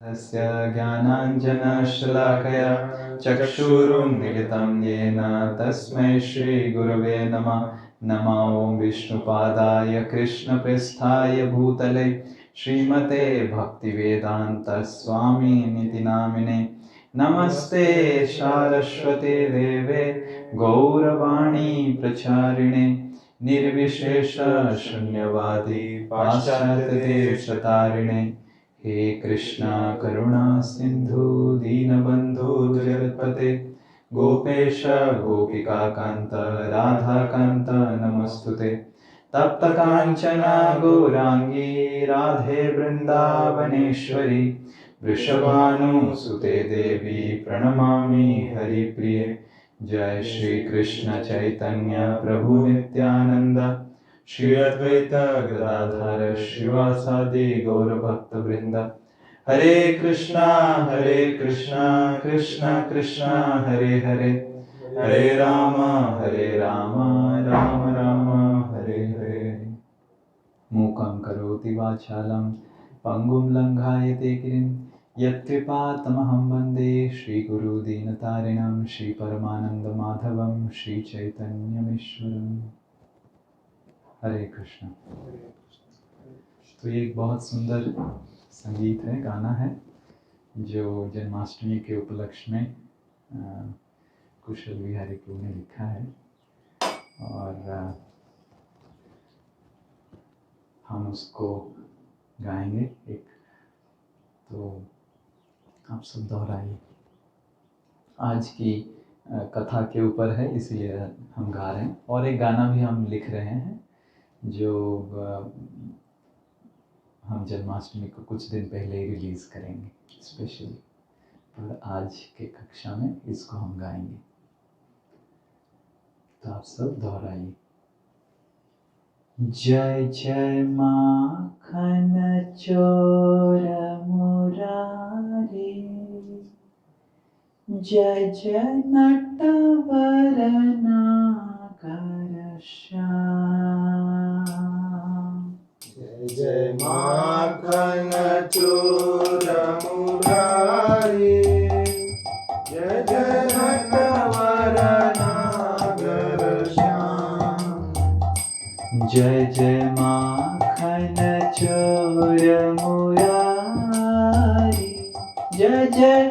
तस्य ज्ञानाञ्जनशलाकया चक्षुरुन्मीलितं येन तस्मै श्रीगुरवे नमः। नमो विष्णुपादाय कृष्णप्रेष्ठाय भूतले श्रीमते भक्तिवेदान्तस्वामिनिति नामिने। नमस्ते सारस्वते देवे गौरवाणी प्रचारिणे निर्विशेष शून्यवादी पाश्चात्यदेशतारिणे। हे कृष्णा करुणा सिंधु दीनबंधु जगत्पते गोपेश गोपिकाकांत राधाकांत नमस्तुते। तप्त कांचना गौरांगी राधे वृंदावनेश्वरी वृषभानुसुते देवी प्रणमामि हरिप्रिये। जय श्री कृष्ण चैतन्य प्रभु नित्यानंद श्री अद्वैत गदाधर श्रीवासादि गौरभक्तवृंद। हरे कृष्णा कृष्णा कृष्णा हरे हरे, हरे राम राम राम हरे हरे। मूकं करोति वाचालं पंगुं लंघायते गिरिं यत्कृपातमहं वन्दे श्रीगुरुदीनतारिणं श्रीपरमानन्दमाधवं श्रीचैतन्यमीश्वरम्। हरे कृष्ण। तो ये एक बहुत सुंदर संगीत है, गाना है जो जन्माष्टमी के उपलक्ष्य में कुशल विहारी क्रू ने लिखा है और हम उसको गाएंगे। एक तो आप सब दोहराइए। आज की कथा के ऊपर है इसलिए हम गा रहे हैं, और एक गाना भी हम लिख रहे हैं जो हम जन्माष्टमी को कुछ दिन पहले ही रिलीज़ करेंगे स्पेशली, पर आज के कक्षा में इसको हम गाएंगे। तो आप सब दोहराइए। जय जय माखन चोर मुरारी, जय जय नटवर नागर श्याम। जय जय माखन चोर मुरारी, जय जय नटवर नागर श्याम। जय जय माखन चोर मुरारी, जय जय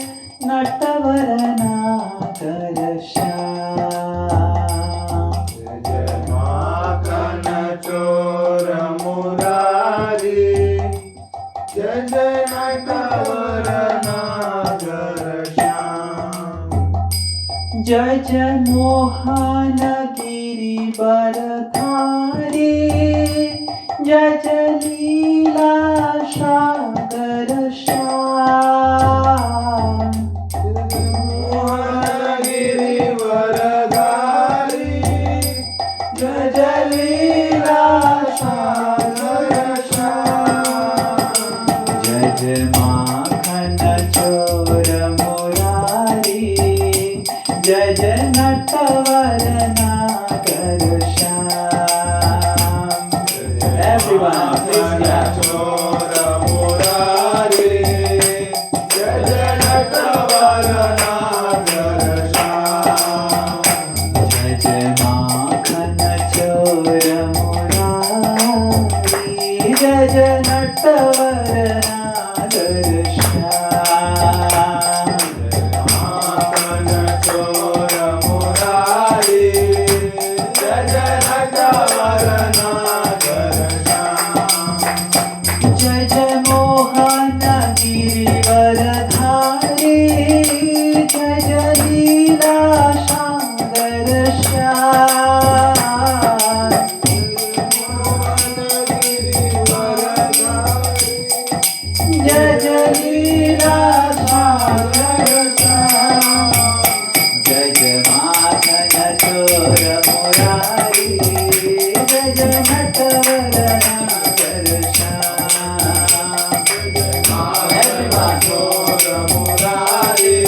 नटवर नागर श्याम। जय जय माखन चोर मुरारी, जय जय नटवर नागर श्याम। जय जय मोहन गिरिवरधारी, जय जय लीला सागर श्याम। मोहन गिरिवरधारी, जय जय लीला सागर श्याम। जय जय माखन चोर मुरारी, जय जय नटवर नागर श्याम। Everyone, please clap. चोर मुरारी, जय जय नटवर नागर श्याम। जय जय माखन चोर मुरारी, जय जय नटवर नागर श्याम। माखन चोर मुरारी, जय जय नटवर नागर श्याम। जय जय मोहन गिरिवरधारी, जय जय लीला सागर श्याम। मोहन गिरिवरधारी, जय जय लीला सागर श्याम। जय जय माखन चोर मुरारी, जय जय नटवर नागर श्याम। माखन चोर मुरारी,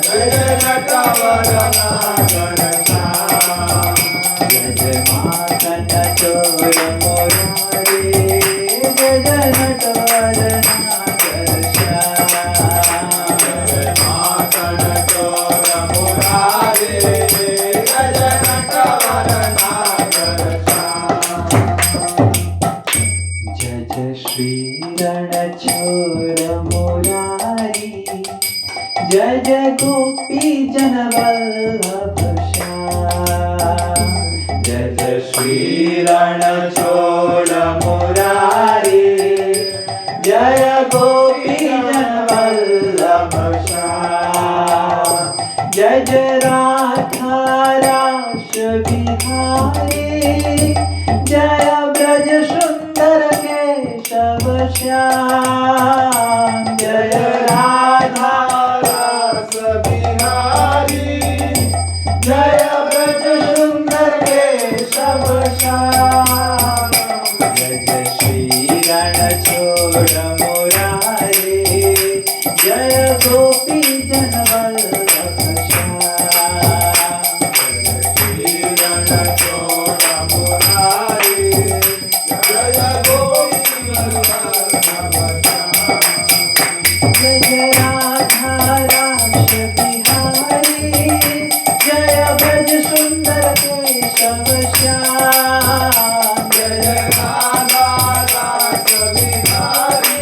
जय जय नटवर नागर श्याम। जय जय माखन चोर मुरारी, जय जय नटवर नागर श्याम। चोर मुरारी, जय जय गोपी जन वल्लभ श्याम। जय जय श्री रणछोड़ मुरारी, जय गोपी जन वल्लभ श्याम। जय जय राधा रास बिहारी, जय ब्रज सुंदर केशव श्याम। जय राधा रास बिहारी, जय ब्रज सुंदर केशव श्याम। जय जय श्री रणछोड़ मुरारी, जय गोपी जन वल्लभ श्याम। श्री रणछोड़ मुरारी, जय गोपी वल्लभ श्याम। जय जय राधा रास बिहारी, जय ब्रज सुंदर केशव श्याम। जय राधा रास बिहारी,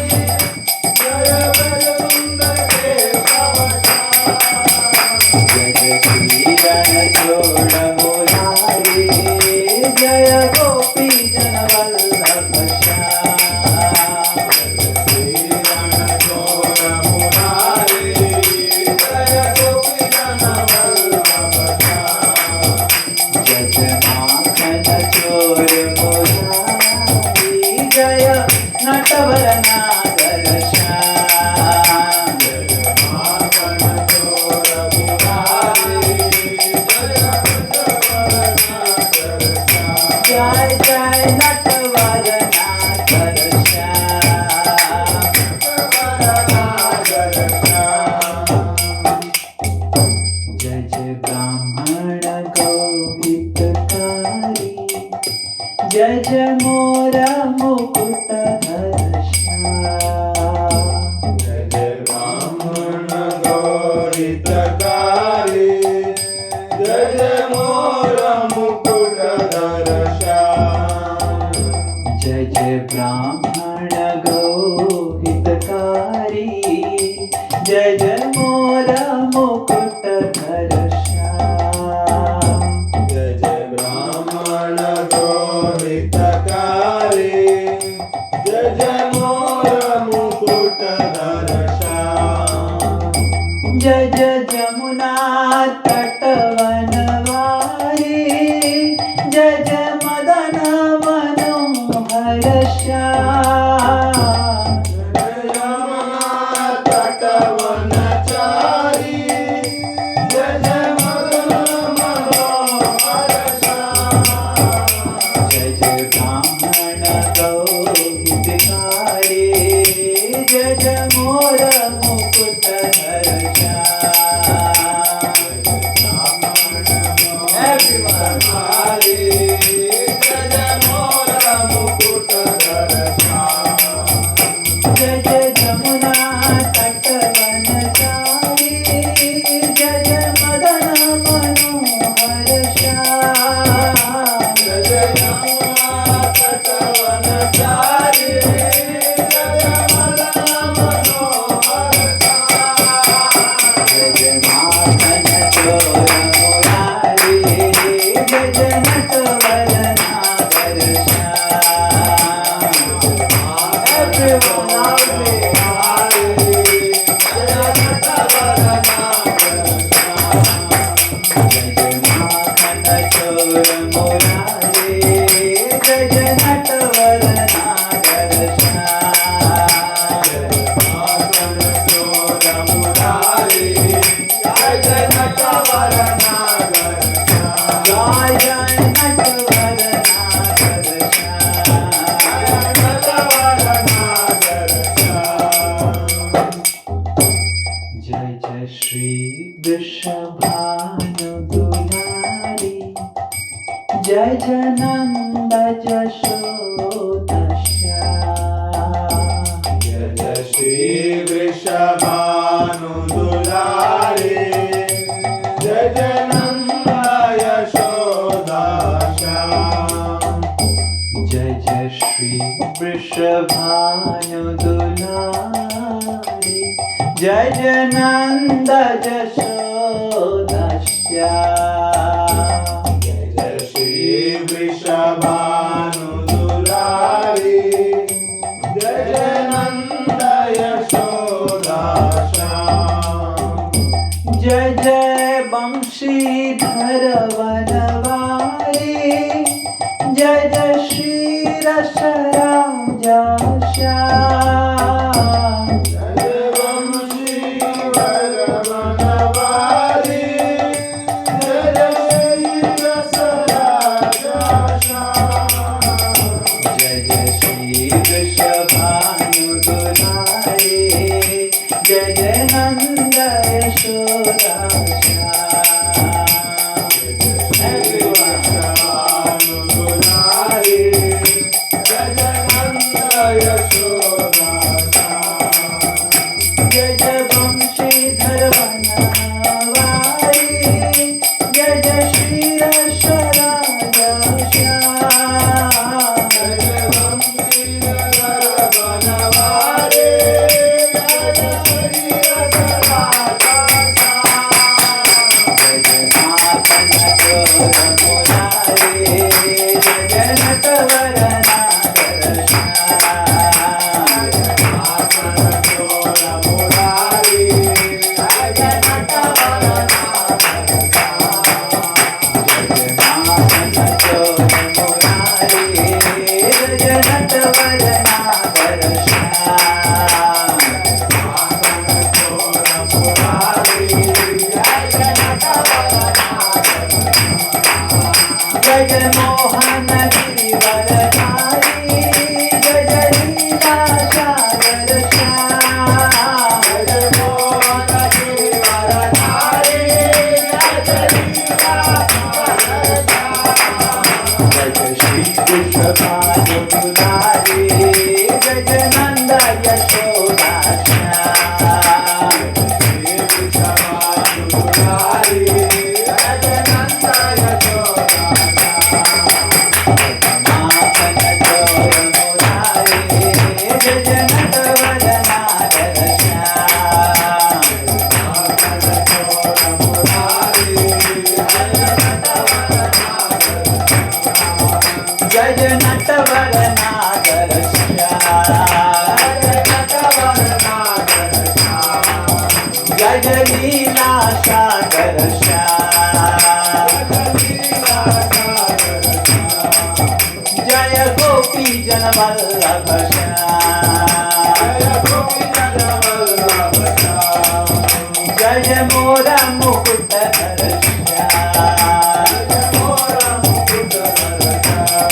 जय ब्रज सुंदर केशव श्याम। जय जय श्री रणछोड़ मुरारी, जय गोपी जन वल्लभ श्याम। श्री रणछोड़ मुरारी, जय गोपी जन वल्लभ श्याम। जय जय माखन चोर मुरारी, जय नटवर नागर श्याम। माखन चोर मुरारी, जय नटवर नागर श्याम। जय जय नटवर नागर श्याम। नागर श्याम। जय जय ब्राह्मण गौहितकारी, जय जय मोर मुकुटधर श्याम। जय जय ब्राह्मण गौरितकारी, जय जय मोर मुकुटधर श्याम। जय जय ब्राह्मण गौहितकारी, जय जय मोर मुकुटधर श्याम। जय जय ब्राह्मण गौरितकारी, जय जय मोर मुकुटधर श्याम। जय जय जमुना तटवनवारी, जय जय मदन मनोहर श्याम। जय यमुना तटवनचारी, जय जय मदन मनोहर श्याम। जय जय ब्राह्मण गौहितकारी, जय जय मोर Mukutdhar Shyam. Everyone, Hari, jai jai mora mukuटधर Shyam. जय जय जमुना तटवनचारी, जय जय मदन मनोहर श्याम। जय जय यमुना तटवनचारी, जय जय मदन मनोहर श्याम। जय जय माखन चोर मुरारी, जय जय नटवर नागर श्याम। Everyone loudly. जय नटवर नागर श्याम। जय जय माखन चोर मुरारी, जय जय नटवर नागर श्याम। माखन चोर मुरारी, जय जय नटवर नागर श्याम। जय जय नटवर नागर श्याम। नटवर नागर श्याम। जय जय श्री वृषभानु दुलारी, जय जय नंद जशोदा श्याम। जय जय श्री वृषभानु दुलारे, जय जय नंद यशोदा श्याम। जय जय श्री वृषभानु दुलारी, जय जय नंद यशोदाश्याम। जय जय श्री वृषभानुदुलारी, जय जय नंद यशोदाश्याम। जय जय बंशीधर वनवारी, जय जय श्री रसराजा श्याम। जय जय वंशीधर वनवारी, जय जय श्री रसराजा श्याम। जय जय श्री वृषभानुदुलारी, जय जय नंद यशोदा श्याम। वृषभानुदुलारी, जय जय नंद यशोदा श्याम। जय जय बंशीधर वनवारी, जय जय श्री रसराजा श्याम। जय जय वंशीधर वनवारी, जय जय श्री रसराजा श्याम। जय जय माखन चोर मुरारी, जय जय नटवर नागर श्याम। माखन चोर मुरारी, जय जय नटवर नागर श्याम। जय जय माखन चोर मुरारी, जय जय नटवर नागर श्याम। माखन चोर मुरारी, जय जय नटवर नागर श्याम। जय जय मोहन गिरिवरधारी, जय जय लीला सागर श्याम। जय जय मोहन गिरिवरधारी, जय जय लीला सागर श्याम। जय जय श्री वृषभानुदुलारी, जय जय नंद यशोदा श्याम। श्री वृषभानुदुलारी, जय जय नंद यशोदा श्याम। माखन चोर मुरारी, जय जय नटवर नागर श्याम। माखन चोर मुरारी, जय जय नटवर नागर श्याम। जय जय नटवर नागर श्याम। जय नटवर नागर श्याम। जय जय लीला सागर श्याम। जय लीला सागर श्याम। जय गोपी जन वल्लभ श्याम। जय गोपीजन वल्लभ श्याम। जय जय मोरा मुकुटधर श्याम। जय मोरा मुकुटधर श्याम।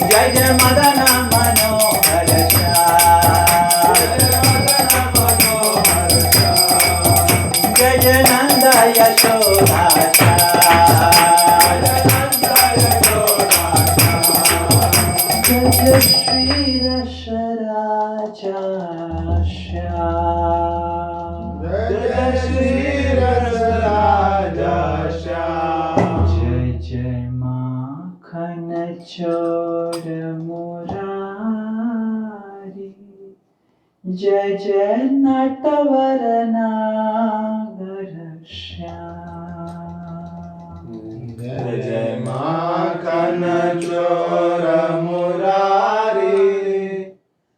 जय जय मदन मनोहर श्याम। जय मदन मनोहर श्याम। जय जय नंद यशोदा श्याम। जय नंद यशोदा श्याम। जय जय श्री रसराजा श्याम। जय जय श्री रसराजा श्याम। जय जय माखन चोर मुरारी, जय जय नटवर नागर श्याम। जय जय माखन चोर मुरारी,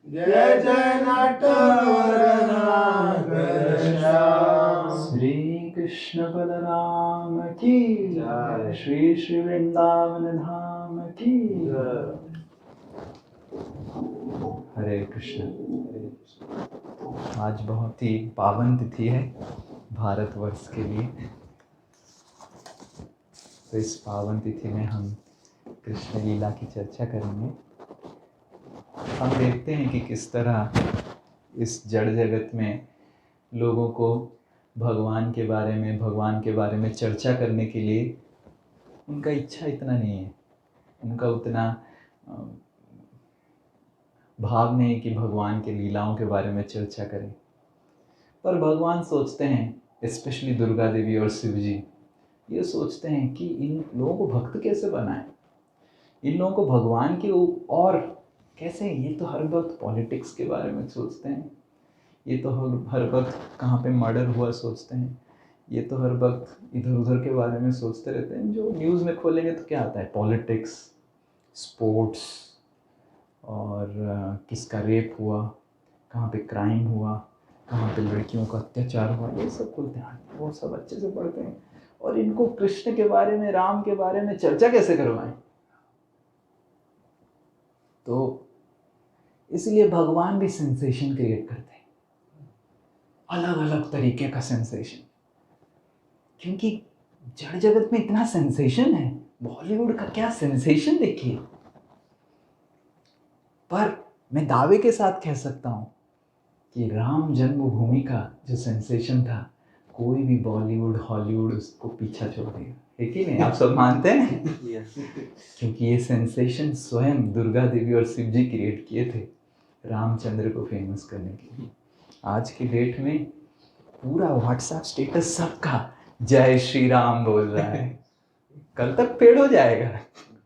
जय जय नटवर नागर श्याम। श्री कृष्ण बलराम की जय। श्री श्री वृंदावन धाम की हरे कृष्ण। आज बहुत ही पावन तिथि है भारतवर्ष के लिए। तो इस पावन तिथि में हम कृष्ण लीला की चर्चा करेंगे। हम देखते हैं कि किस तरह इस जड़ जगत में लोगों को भगवान के बारे में चर्चा करने के लिए उनका इच्छा इतना नहीं है, उनका उतना भाव नहीं कि भगवान के लीलाओं के बारे में चर्चा करें। पर भगवान सोचते हैं, स्पेशली दुर्गा देवी और शिव जी ये सोचते हैं कि इन लोगों को भक्त कैसे बनाएं, इन लोगों को भगवान की और कैसे। ये तो हर वक्त पॉलिटिक्स के बारे में सोचते हैं, ये तो हर वक्त कहाँ पे मर्डर हुआ सोचते हैं, ये तो हर वक्त इधर उधर के बारे में सोचते रहते हैं। जो न्यूज़ में खोलेंगे तो क्या आता है, पॉलिटिक्स, स्पोर्ट्स, और किसका रेप हुआ, कहाँ पे क्राइम हुआ, कहाँ पे लड़कियों का अत्याचार हुआ, ये सब खुलते हैं, वो सब अच्छे से पढ़ते हैं। और इनको कृष्ण के बारे में, राम के बारे में चर्चा कैसे करवाएं? तो इसलिए भगवान भी सेंसेशन क्रिएट करते हैं, अलग अलग तरीके का सेंसेशन, क्योंकि जड़ जगत में इतना सेंसेशन है। बॉलीवुड का क्या सेंसेशन देखिए। पर मैं दावे के साथ कह सकता हूं कि राम जन्मभूमि का जो सेंसेशन था, कोई भी बॉलीवुड हॉलीवुड उसको पीछा छोड़ देगा, है कि नहीं? आप सब मानते हैं? क्योंकि ये सेंसेशन स्वयं दुर्गा देवी और शिव जी क्रिएट किए थे रामचंद्र को फेमस करने के लिए। आज की डेट में पूरा व्हाट्सएप स्टेटस सबका जय श्री राम बोल रहा है। कल तक पेड़ हो जाएगा,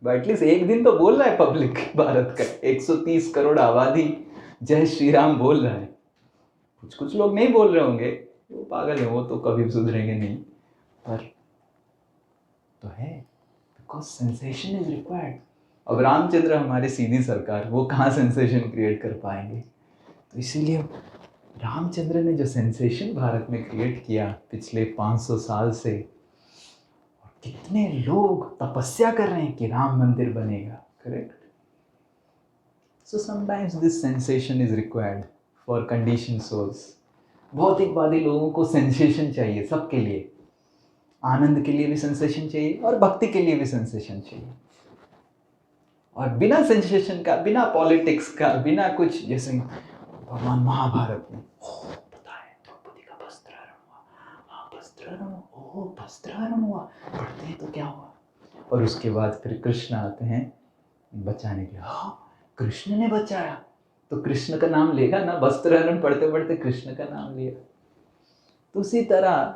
एटलीस्ट एक दिन तो बोल रहा है पब्लिक। भारत का 130 करोड़ आबादी जय श्री राम बोल रहा है। कुछ लोग नहीं बोल रहे होंगे, वो पागल है, वो तो कभी सुधरेंगे नहीं, पर तो है, बिकॉज सेंसेशन इज रिक्वायर्ड। अब रामचंद्र हमारे सीधी सरकार, वो कहाँ सेंसेशन क्रिएट कर पाएंगे? तो इसीलिए रामचंद्र ने जो सेंसेशन भारत में क्रिएट किया पिछले 500 साल से, और कितने लोग तपस्या कर रहे हैं कि राम मंदिर बनेगा, correct? So sometimes this sensation is required for condition souls. भौतिकवादी लोगों को सेंसेशन चाहिए, सबके लिए, आनंद के लिए भी सेंसेशन चाहिए और भक्ति के लिए भी सेंसेशन चाहिए। और बिना सेंसेशन का, बिना पॉलिटिक्स का, बिना कुछ, जैसे भगवान महाभारत में पता है द्रौपदी का वस्त्रहरण हुआ, हाँ वस्त्रहरण, ओह वस्त्रहरण हुआ, पढ़ते हैं तो क्या हुआ? और उसके बाद फिर कृष्ण आते हैं बचाने के लिए, हाँ कृष्ण ने बचाया, तो कृष्ण का नाम लेगा ना, वस्त्रहरण पढ़ते पढ़ते कृष्ण का नाम लिया। तो उसी तरह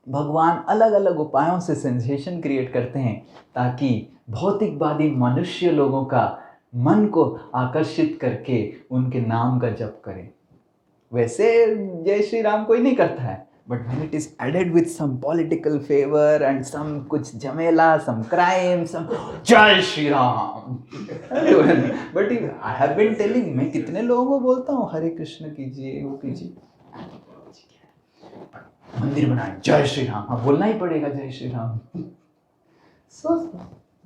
भगवान अलग अलग उपायों से सेंसेशन क्रिएट करते हैं ताकि भौतिकवादी मनुष्य लोगों का मन को आकर्षित करके उनके नाम का जप करें। वैसे जय श्री राम कोई नहीं करता है, but when it is added with some political favor and some कुछ झमेला, some crime, some जय Shri Ram. But I have been telling, मैं कितने लोगों को बोलता हूँ हरे कृष्ण कीजिए, वो कीजिए, मंदिर बनाए जय श्री राम, हाँ बोलना ही पड़ेगा जय श्री राम। सो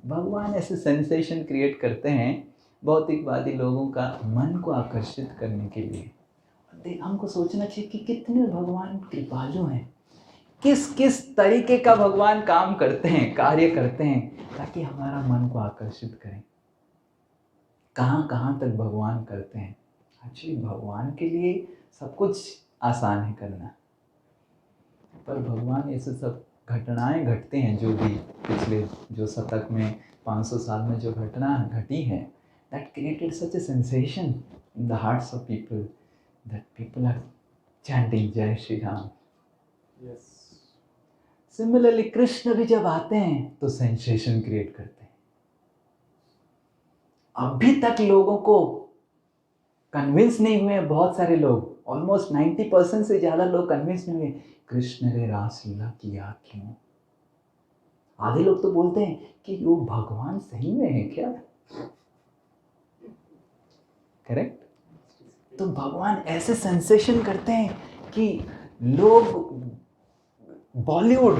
भगवान ऐसे सेंसेशन क्रिएट करते हैं भौतिकवादी लोगों का मन को आकर्षित करने के लिए। हमको सोचना चाहिए कि कितने भगवान कृपालु हैं, किस किस तरीके का भगवान काम करते हैं, कार्य करते हैं ताकि हमारा मन को आकर्षित करें। कहाँ कहाँ तक भगवान करते हैं। एक्चुअली भगवान के लिए सब कुछ आसान है करना, पर भगवान ऐसे सब घटनाएं घटते हैं जो भी पिछले जो शतक में 500 साल में जो घटना घटी है, that created such a sensation in the hearts of people that people are chanting Jai Shri Ram. Yes. Similarly, Krishna भी जब आते हैं तो सेंसेशन क्रिएट करते हैं। अभी तक लोगों को कन्विंस नहीं हुए, बहुत सारे लोग, ऑलमोस्ट 90% से ज़्यादा लोग कन्विंस नहीं हुए कृष्ण ने रासलीला किया क्यों। आधे लोग तो बोलते हैं कि वो भगवान सही में है क्या, करेक्ट? तो भगवान ऐसे सेंसेशन करते हैं कि लोग बॉलीवुड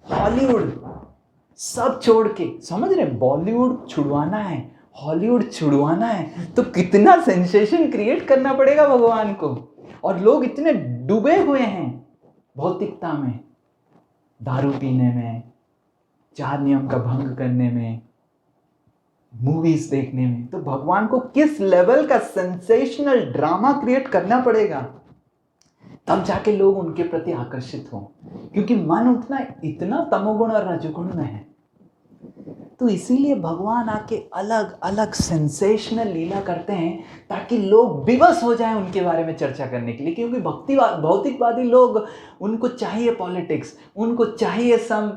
हॉलीवुड सब छोड़ के, समझ रहे, बॉलीवुड छुड़वाना है, हॉलीवुड छुड़वाना है, तो कितना सेंसेशन क्रिएट करना पड़ेगा भगवान को। और लोग इतने डूबे हुए हैं भौतिकता में, दारू पीने में, 4 नियम का भंग करने में, मूवीज देखने में, तो भगवान को किस लेवल का सेंसेशनल ड्रामा क्रिएट करना पड़ेगा तब जाके लोग उनके प्रति आकर्षित हों, क्योंकि मन इतना तमोगुण और रजोगुण में है। तो इसीलिए भगवान आके अलग अलग सेंसेशनल लीला करते हैं ताकि लोग विवश हो जाएं उनके बारे में चर्चा करने के लिए। क्योंकि भौतिकवादी लोग, उनको चाहिए पॉलिटिक्स, उनको चाहिए सम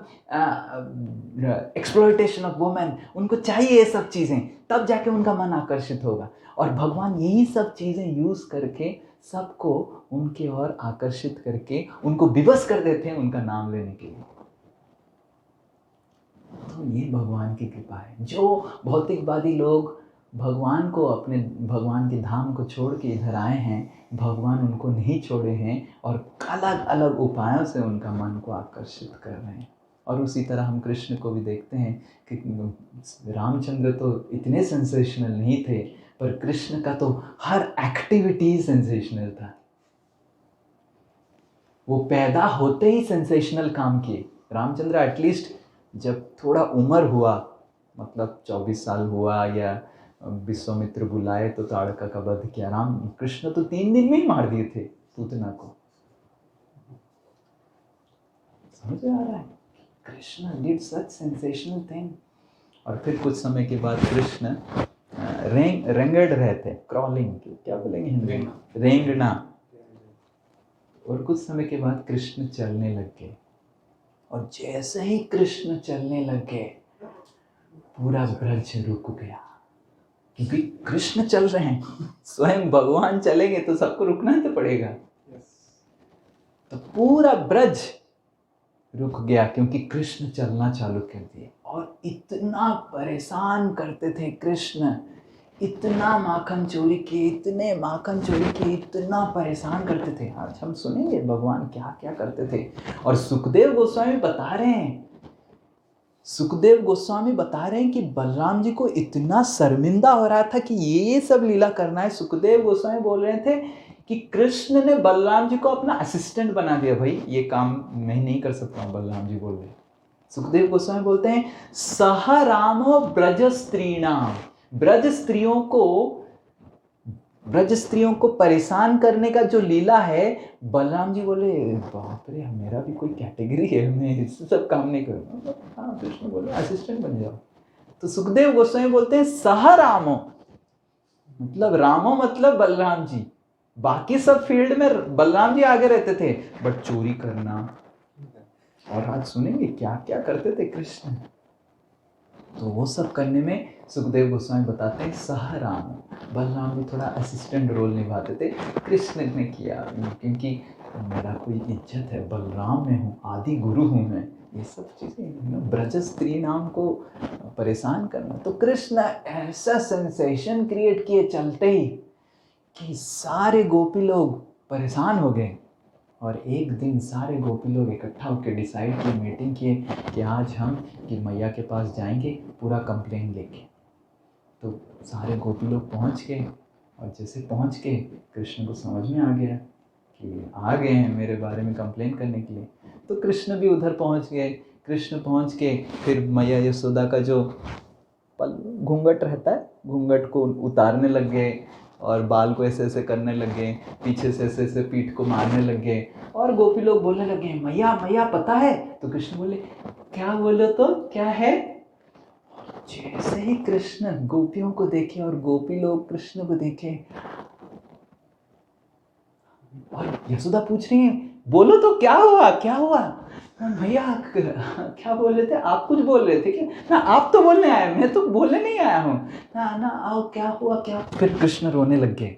एक्सप्लॉयटेशन ऑफ वुमेन, उनको चाहिए ये सब चीज़ें, तब जाके उनका मन आकर्षित होगा। और भगवान यही सब चीज़ें यूज़ करके सबको उनके ओर आकर्षित करके उनको विवश कर देते हैं उनका नाम लेने के लिए। तो ये भगवान की कृपा है। जो भौतिकवादी लोग भगवान को, अपने भगवान के धाम को छोड़ के इधर आए हैं, भगवान उनको नहीं छोड़े हैं और अलग अलग उपायों से उनका मन को आकर्षित कर रहे हैं। और उसी तरह हम कृष्ण को भी देखते हैं कि रामचंद्र तो इतने सेंसेशनल नहीं थे, पर कृष्ण का तो हर एक्टिविटी सेंसेशनल था। वो पैदा होते ही सेंसेशनल काम किए। रामचंद्र एटलीस्ट जब थोड़ा उम्र हुआ, मतलब 24 साल हुआ या विश्वामित्र बुलाए तो ताड़का का वध किया, राम कृष्ण तो 3 दिन में ही मार दिए थे पूतना को। समझ आ रहा है? Krishna did such sensational thing. और फिर कुछ समय के बाद कृष्ण रेंगड़ रहे थे, क्रॉलिंग, क्या बोलेंगे हिंदी में, रेंगना। और कुछ समय के बाद कृष्ण चलने लग गए। और जैसे ही कृष्ण चलने लग गए पूरा ब्रज रुक गया, क्योंकि कृष्ण चल रहे हैं, स्वयं भगवान चलेंगे तो सबको रुकना ही तो पड़ेगा। तो पूरा ब्रज रुक गया क्योंकि कृष्ण चलना चालू कर दिए। और इतना परेशान करते थे कृष्ण, इतना माखन चोरी किए, इतने माखन चोरी किए, इतना परेशान करते थे। आज हम सुनेंगे भगवान क्या क्या करते थे। और सुखदेव गोस्वामी बता रहे हैं, सुखदेव गोस्वामी बता रहे हैं कि बलराम जी को इतना शर्मिंदा हो रहा था कि ये सब लीला करना है। सुखदेव गोस्वामी बोल रहे थे कि कृष्ण ने बलराम जी को अपना असिस्टेंट बना दिया। भाई ये काम मैं नहीं कर सकता हूँ, बलराम जी बोल रहे। सुखदेव गोस्वामी बोलते हैं सह रामो ब्रज स्त्रीणाम, ब्रज स्त्रियों को परेशान करने का जो लीला है, बलराम जी बोले बाप रे मेरा भी कोई कैटेगरी है, मैं इससे सब काम नहीं करूँगा। हाँ, कृष्ण बोले असिस्टेंट बन जाओ। तो सुखदेव गोस्वामी बोलते हैं सह रामो, मतलब रामो मतलब बलराम जी। बाकी सब फील्ड में बलराम जी आगे रहते थे, बट चोरी करना, और आज सुनेंगे क्या क्या करते थे कृष्ण, तो वो सब करने में सुखदेव गोस्वामी बताते हैं सह राम, बलराम भी थोड़ा असिस्टेंट रोल निभाते थे। कृष्ण ने किया क्योंकि मेरा कोई इज्जत है, बलराम में हूँ, आदि गुरु हूँ मैं, ये सब चीज़ें। ब्रज स्त्री नाम को परेशान करना, तो कृष्ण ऐसा सेंसेशन क्रिएट किए चलते ही कि सारे गोपी लोग परेशान हो गए। और एक दिन सारे गोपी लोग इकट्ठा होकर डिसाइड किए, मीटिंग किए कि आज हम कि मैया के पास जाएंगे पूरा कंप्लेन लेके। तो सारे गोपी लोग पहुंच गए, और जैसे पहुंच गए कृष्ण को समझ में आ गया कि आ गए हैं मेरे बारे में कंप्लेन करने के लिए। तो कृष्ण भी उधर पहुंच गए। कृष्ण पहुंच के फिर मैया यशोदा का जो घूंघट रहता है, घूंघट को उतारने लग गए और बाल को ऐसे ऐसे करने लग गए, पीछे से ऐसे ऐसे पीठ को मारने लग गए। और गोपी लोग बोलने लगे मैया मैया पता है। तो कृष्ण बोले क्या बोलो, तो क्या है। जैसे ही कृष्ण गोपियों को देखे और गोपी लोग कृष्ण को देखे, और यशोदा पूछ रही है बोलो तो क्या हुआ क्या हुआ। भैया क्या बोल रहे थे आप, कुछ बोल रहे थे क्या। ना आप तो बोलने आए, मैं तो बोलने नहीं आया हूँ ना ना, आओ क्या हुआ क्या। फिर कृष्ण रोने लग गए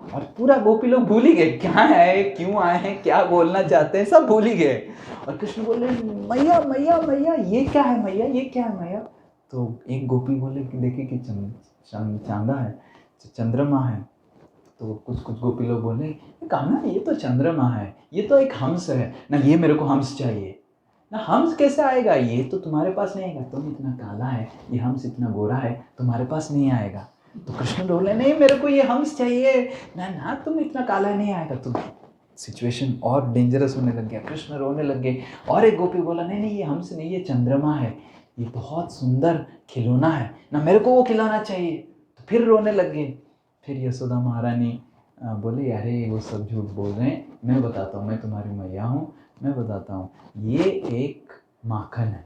और पूरा गोपी लोग भूल ही गए क्या है, क्यों आए हैं, क्या बोलना चाहते हैं, सब भूल ही गए। और कृष्ण बोले मैया मैया मैया ये क्या है मैया, ये क्या है मैया। तो एक गोपी बोले कि देखिए कि चांदा है, चंद्रमा है। तो कुछ कुछ गोपी लोग बोले कान्हा ये तो चंद्रमा है, ये तो एक हंस है ना, ये मेरे को हंस चाहिए ना। हंस कैसे आएगा, ये तो तुम्हारे पास नहीं आएगा, तुम इतना काला है, ये हंस इतना गोरा है, तुम्हारे पास नहीं आएगा। तो कृष्ण बोले नहीं मेरे को ये हंस चाहिए ना ना, तुम इतना काला नहीं आएगा। तो सिचुएशन और डेंजरस होने लग गया, कृष्ण रोने लग गए। और एक गोपी बोला नहीं नहीं ये हंस नहीं, ये चंद्रमा है, ये बहुत सुंदर खिलौना है ना, मेरे को वो खिलौना चाहिए। तो फिर रोने लग गए। फिर यशोदा महारानी बोले अरे वो सब झूठ बोल रहे हैं, मैं बताता हूँ, मैं तुम्हारी मैया हूँ, मैं बताता हूँ, ये एक माखन है,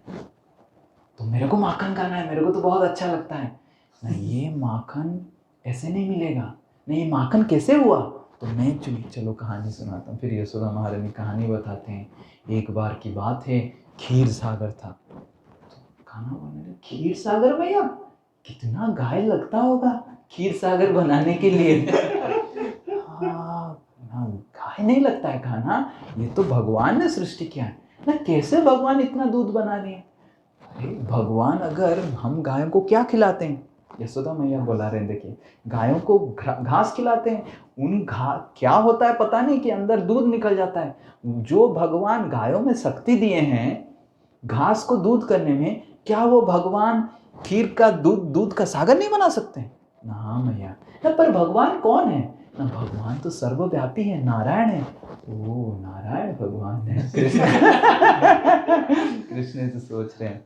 तो मेरे को माखन खाना है, मेरे को तो बहुत अच्छा लगता है ना, ये माखन ऐसे नहीं मिलेगा, नहीं ये माखन कैसे हुआ। तो मैं चलो कहानी सुनाता हूँ। फिर यशोदा महारानी कहानी बताते हैं। एक बार की बात है, खीर सागर था, तो खाना बनाने खीर सागर भैया कितना घायल लगता होगा खीर सागर बनाने के लिए। हाँ ना गाय नहीं लगता है खाना, ये तो भगवान ने सृष्टि किया है ना। कैसे भगवान इतना दूध बना दिए? अरे भगवान, अगर हम गायों को क्या खिलाते हैं, यशोदा मैया बोला रहे हैं, देखिए गायों को घास खिलाते हैं, उन क्या होता है पता नहीं कि अंदर दूध निकल जाता है। जो भगवान गायों में शक्ति दिए हैं घास को दूध करने में, क्या वो भगवान खीर का दूध का सागर नहीं बना सकते? ना हाँ मैया ना, पर भगवान कौन है ना? भगवान तो सर्वव्यापी है, नारायण है। ओ नारायण भगवान है, कृष्ण कृष्ण से सोच रहे हैं।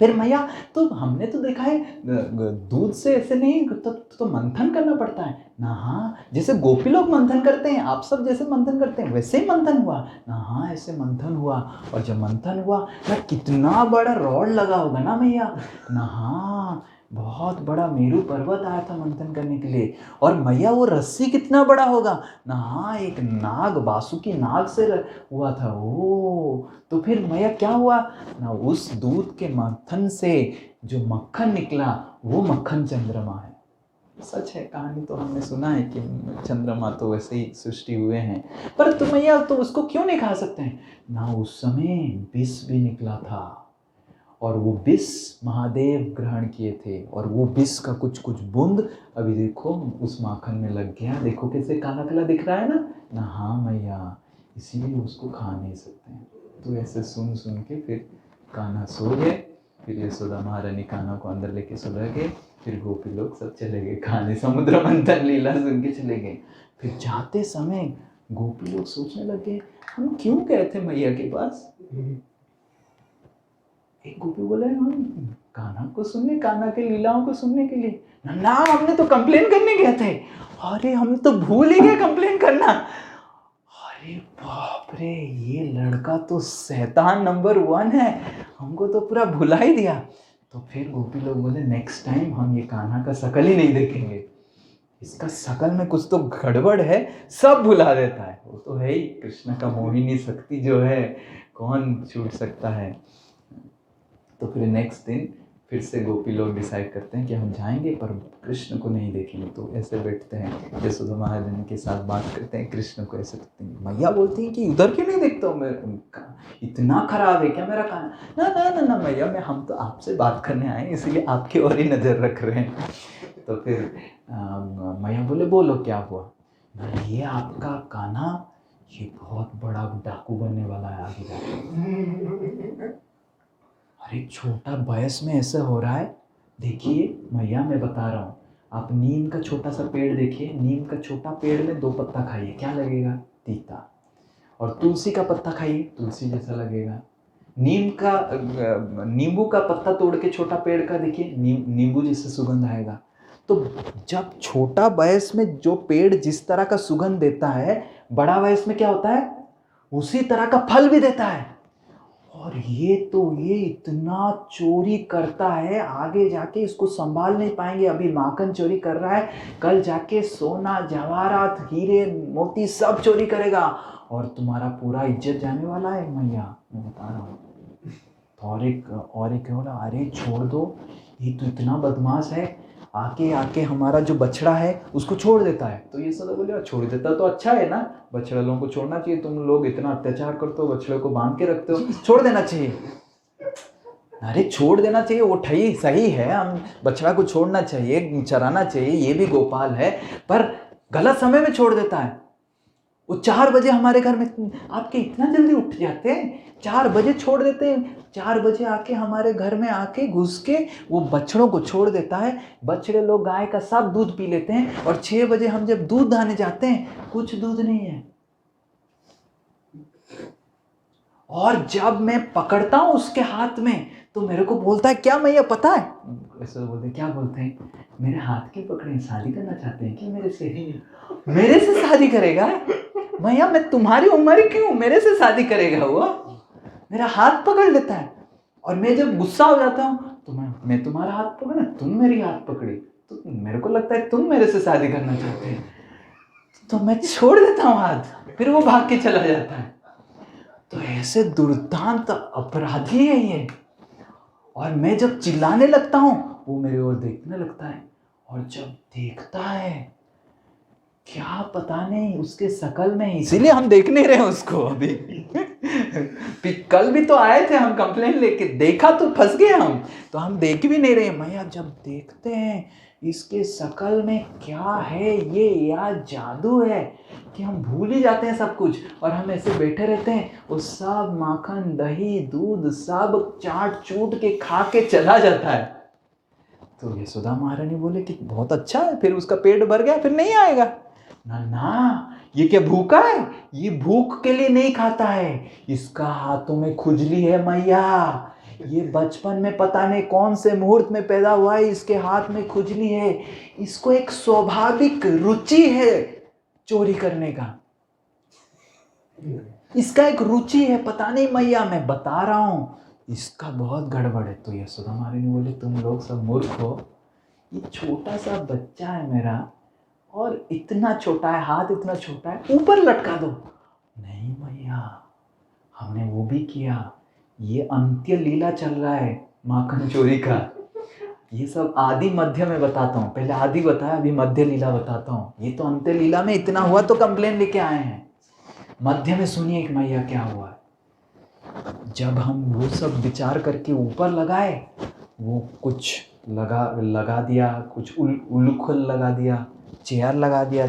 फिर मैया तो हमने तो देखा है दूध से ऐसे नहीं तो मंथन करना पड़ता है ना। हाँ, जैसे गोपी लोग मंथन करते हैं, आप सब जैसे मंथन करते हैं वैसे ही मंथन हुआ ना। हाँ, ऐसे मंथन हुआ, और जब मंथन हुआ ना कितना बड़ा रॉड लगा होगा ना मैया ना। हाँ, बहुत बड़ा मेरू पर्वत आया था मंथन करने के लिए। और मैया वो रस्सी कितना बड़ा होगा ना। हाँ, एक नाग, वासुकी नाग से हुआ था। ओ तो फिर मैया क्या हुआ ना, उस दूध के मंथन से जो मक्खन निकला वो मक्खन चंद्रमा है। सच है, कहानी तो हमने सुना है कि चंद्रमा तो वैसे ही सृष्टि हुए हैं, पर तुम मैया तो उसको क्यों नहीं खा सकते हैं ना? उस समय विष भी निकला था, और वो विष महादेव ग्रहण किए थे, और वो विष का कुछ कुछ बूंद अभी देखो उस माखन में लग गया। देखो कैसे काला काला दिख रहा है ना। हाँ मैया, इसीलिए उसको खा नहीं सकते हैं। तो ऐसे सुन सुन के फिर कान्हा सो गए। फिर यशोदा महारानी कान्हा को अंदर लेके सो गए। फिर गोपी लोग सब चले गए खाने, समुद्र मंथन लीला सुन के चले गए। फिर जाते समय गोपी लोग सोचने लगे, हम क्यों गए थे मैया के पास? एक गोपी बोले, हम कान्हा को सुनने, कान्हा के लीलाओं को सुनने के लिए ना, हमने तो कंप्लेन करने गए थे। अरे हम तो भूल ही गए कंप्लेन करना। अरे बाप रे, ये लड़का तो शैतान नंबर 1 है, हमको तो पूरा भुला ही दिया। तो फिर गोपी लोग बोले, नेक्स्ट टाइम हम ये कान्हा का शकल ही नहीं देखेंगे, इसका शकल में कुछ तो गड़बड़ है, सब भुला देता है। वो तो है ही, कृष्ण का मोहिनी शक्ति जो है, कौन छूट सकता है। तो फिर नेक्स्ट दिन फिर से गोपी लोग डिसाइड करते हैं कि हम जाएंगे पर कृष्ण को नहीं देखेंगे। तो ऐसे बैठते हैं, यशोदा महारानी के साथ बात करते हैं, कृष्ण को ऐसे देखते हैं। मैया बोलती हैं कि उधर क्यों नहीं देखता हूँ मैं, इतना खराब है क्या मेरा कान? ना ना ना ना मैया, हम तो आपसे बात करने आए हैं, इसलिए आपकी ओर ही नज़र रख रहे हैं। तो फिर मैया बोले, बोलो क्या हुआ? ये आपका कान्हा ये बहुत बड़ा डाकू बनने वाला है आगे जाके। अरे छोटा वयस में ऐसा हो रहा है। देखिए मैया, मैं बता रहा हूँ, आप नीम का छोटा सा पेड़ देखिए, नीम का छोटा पेड़ में 2 पत्ता खाइए, क्या लगेगा? तीता। और तुलसी का पत्ता खाइए, तुलसी जैसा लगेगा। नींबू का पत्ता तोड़ के छोटा पेड़ का देखिए, नींबू जैसे सुगंध आएगा। तो जब छोटा वयस में जो पेड़ जिस तरह का सुगंध देता है, बड़ा वयस में क्या होता है? उसी तरह का फल भी देता है। और ये इतना चोरी करता है, आगे जाके इसको संभाल नहीं पाएंगे। अभी माखन चोरी कर रहा है, कल जाके सोना जवाहरात हीरे मोती सब चोरी करेगा, और तुम्हारा पूरा इज्जत जाने वाला है मैया, मैं बता रहा हूँ। तो और एक बोला, अरे छोड़ दो, ये तो इतना बदमाश है, आके हमारा जो बछड़ा है उसको छोड़ देता है। तो ये सब बोले, छोड़ देता तो अच्छा है ना, बछड़ा लोगों को छोड़ना चाहिए, तुम लोग इतना अत्याचार करते हो, बछड़े को बांध के रखते हो, छोड़ देना चाहिए। अरे छोड़ देना चाहिए, वो सही है, हम बछड़ा को छोड़ना चाहिए, चराना चाहिए, ये भी गोपाल है, पर गलत समय में छोड़ देता है। वो 4 बजे हमारे घर में, आपके इतना जल्दी उठ जाते हैं, 4 बजे छोड़ देते हैं, 4 बजे आके हमारे घर में आके घुस के वो बछड़ों को छोड़ देता है। बछड़े लोग गाय का सब दूध पी लेते हैं, और 6 बजे हम जब दूध दाने जाते हैं, कुछ दूध नहीं है। और जब मैं पकड़ता हूं उसके हाथ में, तो मेरे को बोलता है, क्या मैया पता है? ऐसे बोलते हैं, क्या बोलते हैं? मेरे हाथ क्यों पकड़े, शादी करना चाहते हैं क्या मेरे से शादी करेगा? मैया मैं तुम्हारी उम्र क्यों, मेरे से शादी करेगा वो? मेरा हाथ पकड़ लेता है, और मैं जब गुस्सा हो जाता हूँ तो मैं तुम्हारा हाथ पकड़ा, तुम मेरी हाथ पकड़ी, तो मेरे को लगता है तुम मेरे से शादी करना चाहते हैं, तो मैं छोड़ देता हूँ हाथ, फिर वो भाग के चला जाता है। तो ऐसे दुर्दांत अपराधी है ये। और मैं जब चिल्लाने लगता हूँ, वो मेरी ओर देखने लगता है, और जब देखता है क्या पता नहीं उसके शकल में, इसीलिए हम देख नहीं रहे उसको अभी। कल भी तो आए थे हम कंप्लेन लेके, देखा तो फंस गए हम, तो हम देख भी नहीं रहे। मैया जब देखते हैं इसके शकल में क्या है, ये या जादू है कि हम भूल ही जाते हैं सब कुछ, और हम ऐसे बैठे रहते हैं, वो सब माखन दही दूध सब चाट चूट के खा के चला जाता है। तो यशोदा महारानी बोले कि बहुत अच्छा है, फिर उसका पेट भर गया, फिर नहीं आएगा। ना ना, ये क्या भूखा है? ये भूख के लिए नहीं खाता है, इसका हाथों में खुजली है मैया। ये बचपन में पता नहीं कौन से मुहूर्त में पैदा हुआ है, इसके हाथ में खुजली है। इसको एक स्वाभाविक रुचि है चोरी करने का, इसका एक रुचि है, पता नहीं मैया, मैं बता रहा हूं इसका बहुत गड़बड़ है। तो यशोदा महारानी बोले तुम लोग सब मूर्ख हो, ये छोटा सा बच्चा है मेरा, और इतना छोटा है, हाथ इतना छोटा है, ऊपर लटका दो। नहीं मैया, हमने वो भी किया, ये अंत्य लीला चल रहा है माखन चोरी का। ये सब आदि मध्य में बताता हूँ, पहले आदि बताया, अभी मध्य लीला बताता हूँ। ये तो अंत्य लीला में इतना हुआ तो कंप्लेन लेके आए हैं, मध्य में सुनिए कि मैया क्या हुआ। जब हम वो सब विचार करके ऊपर लगाए, वो कुछ लगा दिया, कुछ उल्लूखल लगा दिया, चेयर लगा दिया,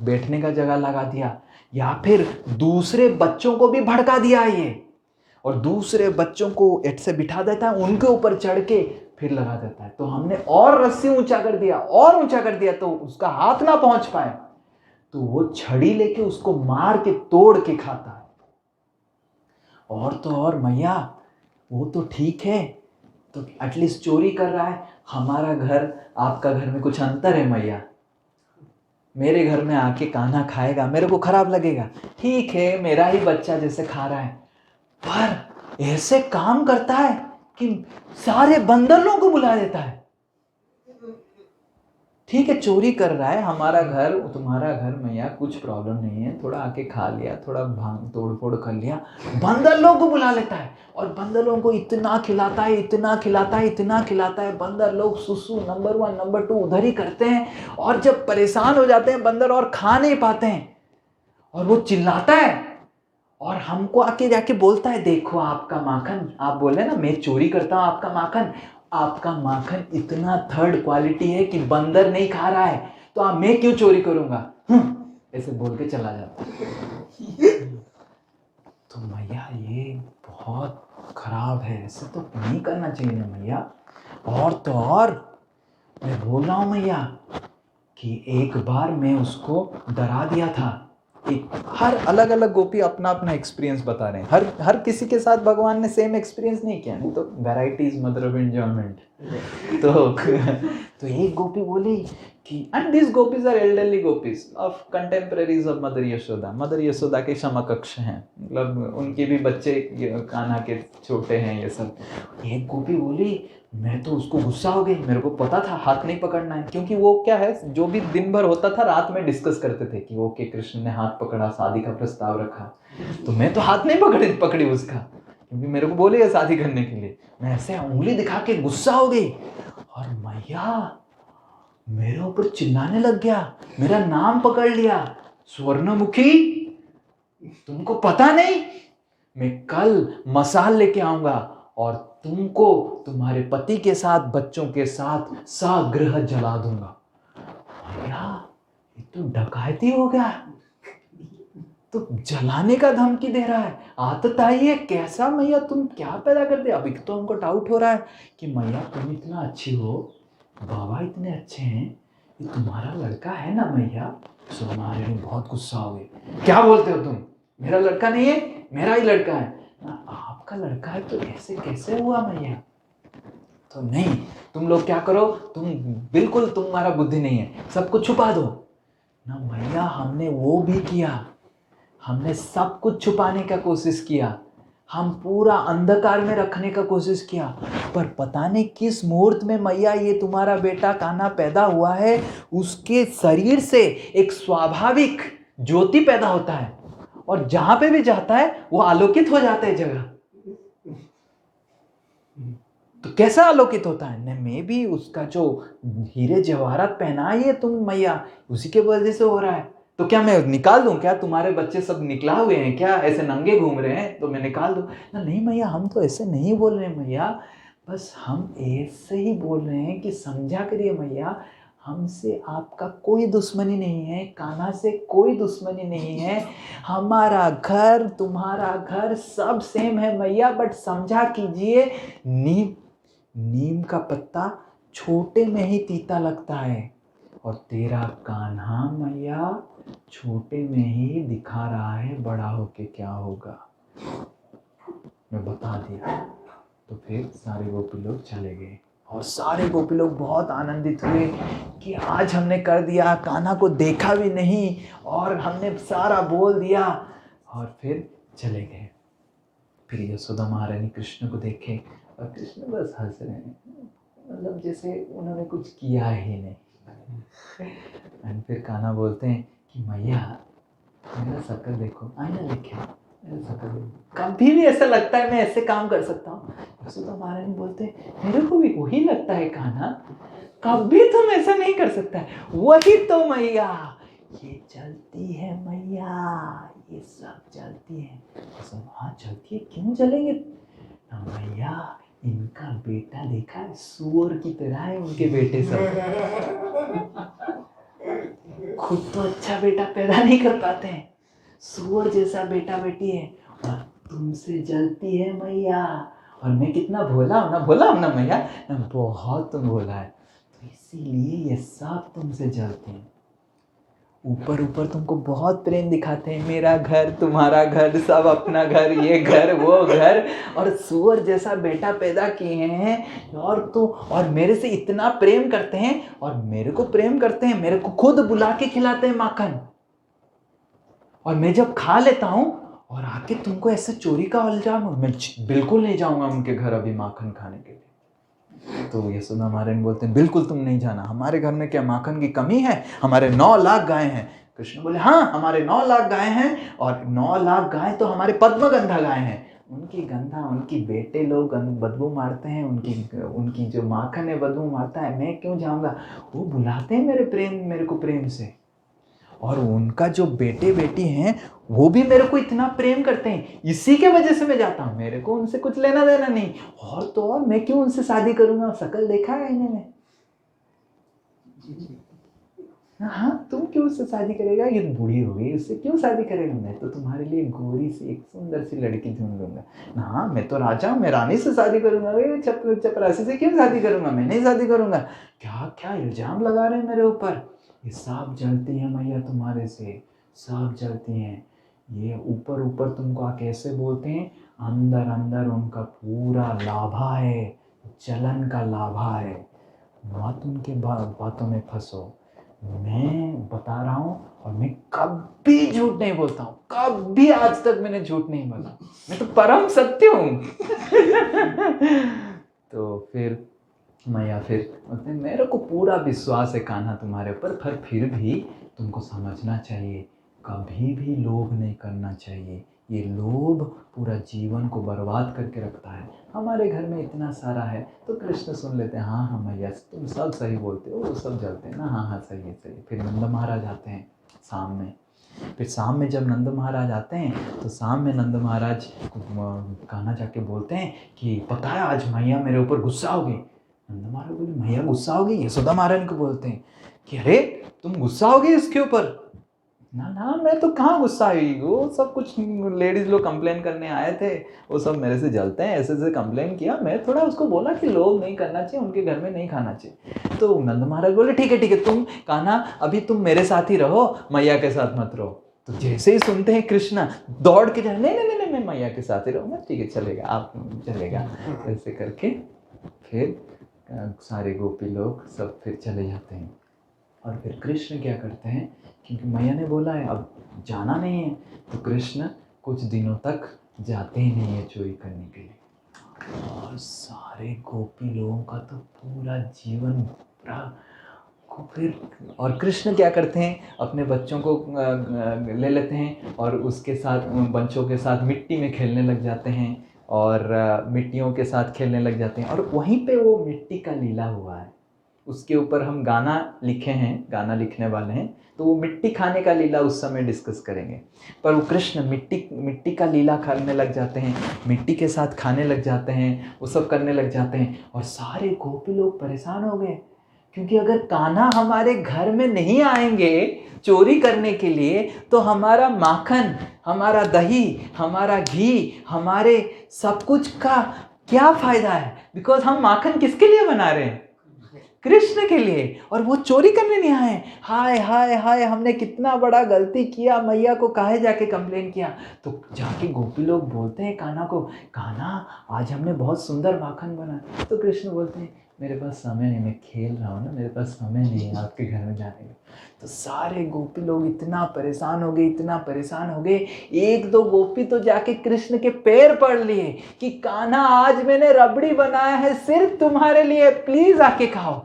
बैठने का जगह लगा दिया, या फिर दूसरे बच्चों को भी भड़का दिया ये, और दूसरे बच्चों को एट से बिठा देता है, उनके ऊपर चढ़ के फिर लगा देता है। तो हमने और रस्सी ऊंचा कर दिया, और ऊंचा कर दिया, तो उसका हाथ ना पहुंच पाए, तो वो छड़ी लेके उसको मार के तोड़ के खाता है। और तो और मैया, वो तो ठीक है, तो एटलीस्ट चोरी कर रहा है। हमारा घर आपका घर में कुछ अंतर है मैया। मेरे घर में आके कान्हा खाएगा, मेरे को खराब लगेगा, ठीक है, मेरा ही बच्चा जैसे खा रहा है, पर ऐसे काम करता है कि सारे बंदर लोगों को बुला देता है। ठीक है, चोरी कर रहा है, हमारा घर तुम्हारा घर मैया, कुछ प्रॉब्लम नहीं है, थोड़ा आके खा लिया, थोड़ा भांग तोड़ फोड़ कर लिया, बंदर लोगों को बुला लेता है, और बंदर लोगों को इतना खिलाता है, इतना खिलाता है, इतना खिलाता है, बंदर लोग सुसु नंबर 1 नंबर 2 उधर ही करते हैं, और जब परेशान हो जाते हैं बंदर और खा नहीं पाते हैं, और वो चिल्लाता है और हमको आके जाके बोलता है, देखो आपका माखन, आप बोले ना मैं चोरी करता हूँ आपका माखन, आपका माखन इतना थर्ड क्वालिटी है कि बंदर नहीं खा रहा है, तो आप मैं क्यों चोरी करूंगा, ऐसे बोल के चला जाता है। तो मैया ये बहुत खराब है, ऐसे तो नहीं करना चाहिए ना मैया। और तो और मैं बोल रहा हूँ मैया कि एक बार मैं उसको डरा दिया था। हर अलग अलग गोपी अपना अपना एक्सपीरियंस बता रहे हैं, हर किसी के साथ भगवान ने सेम एक्सपीरियंस नहीं किया, नहीं तो वैराइटीज मदर ऑफ एंजॉयमेंट। तो एक गोपी बोली कि and this gopis are elderly gopis of contemporaries of mother Yashoda, mother Yashoda के समकक्ष हैं, मतलब उनके भी बच्चे कान्हा के छोटे हैं ये सब। एक गोपी बोली मैं तो उसको गुस्सा हो गई, मेरे को पता था हाथ नहीं पकड़ना है, क्योंकि वो क्या है, जो भी दिन भर होता था रात में डिस्कस करते थे कि ओके कृष्ण ने हाथ पकड़ा, शादी का प्रस्ताव रखा, तो मैं तो हाथ नहीं पकड़ी उसका, क्योंकि मेरे को बोलेगा शादी करने के लिए। मैं ऐसे उंगली दिखा के गुस्सा हो गई, और मैया मेरे ऊपर चिल्लाने लग गया, मेरा नाम पकड़ लिया, स्वर्णमुखी तुमको पता नहीं, मैं कल मसाल लेके आऊंगा और तुमको तुम्हारे पति के साथ बच्चों के साथ सागृह जला दूंगा। भैया ये तो डकैती हो गया, तो जलाने का धमकी दे रहा है, आदत आई है कैसा मैया, तुम क्या पैदा कर दिया। अभी तो हमको डाउट हो रहा है कि मैया तुम इतना अच्छी हो, बाबा इतने अच्छे हैं, ये तुम्हारा लड़का है ना मैया। सो हमारे में बहुत गुस्सा हो गए, क्या बोलते हो तुम, मेरा लड़का नहीं है, मेरा ही लड़का है ना, आपका लड़का है, तो ऐसे कैसे हुआ मैया। तो नहीं, तुम लोग क्या करो, तुम बिल्कुल तुम्हारा बुद्धि नहीं है, सबको छुपा दो ना मैया। हमने वो भी किया, हमने सब कुछ छुपाने का कोशिश किया, हम पूरा अंधकार में रखने का कोशिश किया, पर पता नहीं किस मुहूर्त में मैया ये तुम्हारा बेटा कान्हा पैदा हुआ है, उसके शरीर से एक स्वाभाविक ज्योति पैदा होता है, और जहां पे भी जाता है वो आलोकित हो जाता है जगह। तो कैसा आलोकित होता है न, मैं भी उसका जो हीरे जवाहरात पहनाई है तुम मैया, उसी के वजह से हो रहा है। तो क्या मैं निकाल दूं क्या? तुम्हारे बच्चे सब निकला हुए हैं क्या, ऐसे नंगे घूम रहे हैं तो मैं निकाल दूं? ना नहीं मैया, हम तो ऐसे नहीं बोल रहे हैं मैया, बस हम ऐसे ही बोल रहे हैं कि समझा करिए मैया, हमसे आपका कोई दुश्मनी नहीं है, कान्हा से कोई दुश्मनी नहीं है, हमारा घर तुम्हारा घर सब सेम है मैया, बट समझा कीजिए, नीम का पत्ता छोटे में ही तीता लगता है, और तेरा कान्हा मैया छोटे में ही दिखा रहा है बड़ा होके क्या होगा। मैं बता दिया। तो फिर सारे गोपी लोग चले गए और सारे गोपी लोग बहुत आनंदित हुए कि आज हमने कर दिया, कान्हा को देखा भी नहीं और हमने सारा बोल दिया, और फिर चले गए। फिर यशोदा महारानी कृष्ण को देखे और कृष्ण बस हंस रहे हैं, मतलब जैसे उन्होंने कुछ किया ही नहीं। और फिर कान्हा बोलते हैं कि मैया मेरा शक्ल देखो, आईना देखे मेरा शक्ल देखो, कभी भी ऐसा लगता है मैं ऐसे काम कर सकता हूँ? यशोदा महारानी बोलते हैं मेरे को भी वही लगता है कान्हा, कभी तुम ऐसा नहीं कर सकता है। वही तो मैया, ये चलती है मैया, ये सब चलती है। सब हाँ चलती है, क्यों चलेंगे मैया, इनका बेटा देखा है, सुअर की तरह है उनके बेटे सब। खुद तो अच्छा बेटा पैदा नहीं कर पाते हैं, सुअर जैसा बेटा बेटी है, और तुमसे जलती है मैया। और मैं कितना भोला हूँ ना मैया, बहुत तुम भोला है, तो इसीलिए ये सब तुमसे जलते हैं। ऊपर ऊपर तुमको बहुत प्रेम दिखाते हैं, मेरा घर तुम्हारा घर सब अपना घर, ये घर वो घर, और सुअर जैसा बेटा पैदा किए हैं, और मेरे से इतना प्रेम करते हैं, और मेरे को प्रेम करते हैं, मेरे को खुद बुला के खिलाते हैं माखन, और मैं जब खा लेता हूँ और आके तुमको ऐसे चोरी का इल्जाम, मैं बिल्कुल नहीं जाऊंगा उनके घर अभी माखन खाने के लिए। तो यशोदा महारानी बोलते हैं बिल्कुल तुम नहीं जाना, हमारे घर में क्या माखन की कमी है, हमारे 9 लाख गाय हैं। कृष्ण बोले हाँ हमारे 9 लाख गाय हैं, और 9 लाख गाय तो हमारे पद्मगंधा गाय हैं, उनकी गंधा उनकी बेटे लोग बदबू मारते हैं, उनकी जो माखन है बदबू मारता है, मैं क्यों जाऊंगा? वो बुलाते हैं मेरे को प्रेम से, और उनका जो बेटे बेटी हैं वो भी मेरे को इतना प्रेम करते हैं, इसी के वजह से मैं जाता हूँ, मेरे को उनसे कुछ लेना देना नहीं। और तो और मैं क्यों उनसे शादी करूंगा, शकल देखा है आईने में? हाँ तुम क्यों उससे शादी करेगा, ये तो बूढ़ी हो गई, उससे क्यों शादी करेगा? मैं तो तुम्हारे लिए गोरी सी एक सुंदर सी लड़की ढूंढ लूंगा। हाँ मैं तो राजा हूँ, मैं रानी से शादी करूंगा, चपरासी से क्यों शादी करूंगा, मैं नहीं शादी करूंगा। क्या क्या इल्जाम लगा रहे हैं मेरे ऊपर। ये सांप जलती है मैया तुम्हारे से, सांप जलती हैं। ये ऊपर ऊपर तुमको आके ऐसे बोलते हैं, अंदर अंदर उनका पूरा लाभा है, जलन का लाभा है। मत उनके बातों में फंसो, मैं बता रहा हूँ, और मैं कभी झूठ नहीं बोलता हूँ, कभी आज तक मैंने झूठ नहीं बोला, मैं तो परम सत्य हूँ। तो फिर मैया फिर बोलते हैं मेरे को पूरा विश्वास है कान्हा तुम्हारे ऊपर, पर फिर भी तुमको समझना चाहिए, कभी भी लोभ नहीं करना चाहिए, ये लोभ पूरा जीवन को बर्बाद करके रखता है। हमारे घर में इतना सारा है। तो कृष्ण सुन लेते हैं, हाँ हाँ मैया तुम सब सही बोलते हो, वो सब जलते हैं ना, हाँ हाँ सही है सही है। फिर नंद महाराज आते हैं शाम में। फिर शाम में जब नंद महाराज आते हैं तो शाम में नंद महाराज कान्हा जाके बोलते हैं कि पता है आज मैया मेरे ऊपर गुस्सा हो गई। नंद महाराज बोले मैया गुस्सा हो गई? यशोदा महारानी को बोलते हैं कि अरे तुम गुस्सा हो गई इसके ऊपर? ना मैं तो कहाँ गुस्सा हुई, वो सब कुछ लेडीज लोग कंप्लेन करने आए थे, वो सब मेरे से जलते हैं, ऐसे ऐसे कंप्लेन किया, मैं थोड़ा उसको बोला कि लोग नहीं करना चाहिए, उनके घर में नहीं खाना चाहिए। तो नंद महाराज बोले ठीक है तुम कान्हा अभी तुम मेरे साथ ही रहो, मैया के साथ मत रहो। तो जैसे ही सुनते हैं कृष्णा दौड़ के जाए, नहीं मैं मैया के साथ ही रहूँगा, ठीक है चलेगा, आप चलेगा। ऐसे करके फिर सारे गोपी लोग सब फिर चले जाते हैं। और फिर कृष्ण क्या करते हैं, क्योंकि मैया ने बोला है अब जाना नहीं है, तो कृष्ण कुछ दिनों तक जाते ही नहीं है चोरी करने के लिए। और सारे गोपी लोगों का तो पूरा जीवन फिर, और कृष्ण क्या करते हैं, अपने बच्चों को ले लेते हैं और उसके साथ बच्चों के साथ मिट्टी में खेलने लग जाते हैं, और मिट्टियों के साथ खेलने लग जाते हैं। और वहीं पे वो मिट्टी का लीला हुआ है, उसके ऊपर हम गाना लिखे हैं, गाना लिखने वाले हैं, तो वो मिट्टी खाने का लीला उस समय डिस्कस करेंगे। पर वो कृष्ण मिट्टी का लीला करने लग जाते हैं, मिट्टी के साथ खाने लग जाते हैं, वो सब करने लग जाते हैं। और सारे गोपी लोग परेशान हो गए, क्योंकि अगर कान्हा हमारे घर में नहीं आएंगे चोरी करने के लिए तो हमारा माखन, हमारा दही, हमारा घी, हमारे सब कुछ का क्या फ़ायदा है? बिकॉज हम माखन किसके लिए बना रहे हैं? कृष्ण के लिए। और वो चोरी करने नहीं आए। हाय हाय हाय, हमने कितना बड़ा गलती किया, मैया को काहे जाके कंप्लेन किया। तो जाके गोपी लोग बोलते हैं कान्हा को, कान्हा आज हमने बहुत सुंदर माखन बनाया। तो कृष्ण बोलते हैं मेरे पास समय नहीं, मैं खेल रहा हूँ ना, मेरे पास समय नहीं है आपके घर में जाने का। तो सारे गोपी लोग इतना परेशान हो गए, इतना परेशान हो गए, एक दो गोपी तो जाके कृष्ण के पैर पड़ लिए कि कान्हा आज मैंने रबड़ी बनाया है सिर्फ तुम्हारे लिए, प्लीज आके खाओ।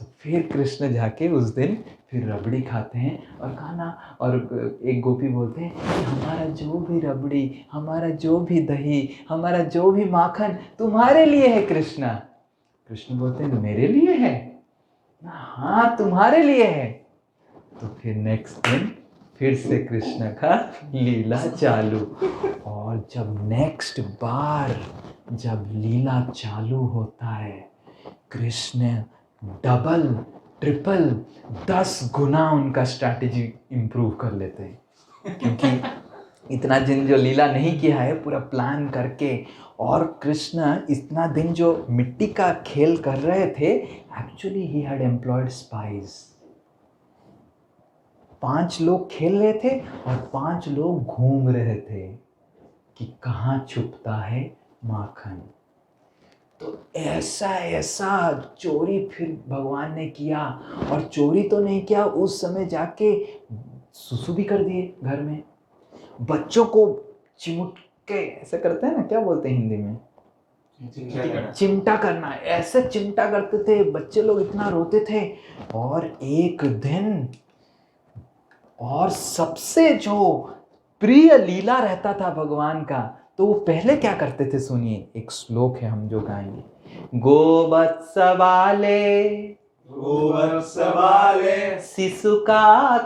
तो फिर कृष्ण जाके उस दिन फिर रबड़ी खाते हैं। और कान्हा और एक गोपी बोलते हैं कि हमारा जो भी रबड़ी, हमारा जो भी दही, हमारा जो भी माखन तुम्हारे लिए है कृष्णा। कृष्ण बोलते हैं मेरे लिए है? हाँ तुम्हारे लिए है। तो फिर नेक्स्ट दिन फिर से कृष्ण का लीला चालू। और जब नेक्स्ट बार जब लीला चालू होता है, कृष्ण डबल ट्रिपल 10 गुना उनका स्ट्रैटेजी इम्प्रूव कर लेते हैं, क्योंकि इतना दिन जो लीला नहीं किया है पूरा प्लान करके। और कृष्ण इतना दिन जो मिट्टी का खेल कर रहे थे, actually he had employed spies. 5 लोग खेल रहे थे और 5 लोग घूम रहे थे कि कहाँ छुपता है माखन। तो ऐसा चोरी फिर भगवान ने किया। और चोरी तो नहीं किया, उस समय जाके सुसु भी कर दिए घर में। बच्चों को चिमट के ऐसे करते हैं ना, क्या बोलते हैं हिंदी में? चिमटा करना। ऐसे चिमटा करते थे, बच्चे लोग इतना रोते थे। और एक दिन और सबसे जो प्रिय लीला रहता था भगवान का, तो वो पहले क्या करते थे सुनिए, एक श्लोक है हम जो गाएंगे। गोवत्स बाले शिशुकाकपक्षं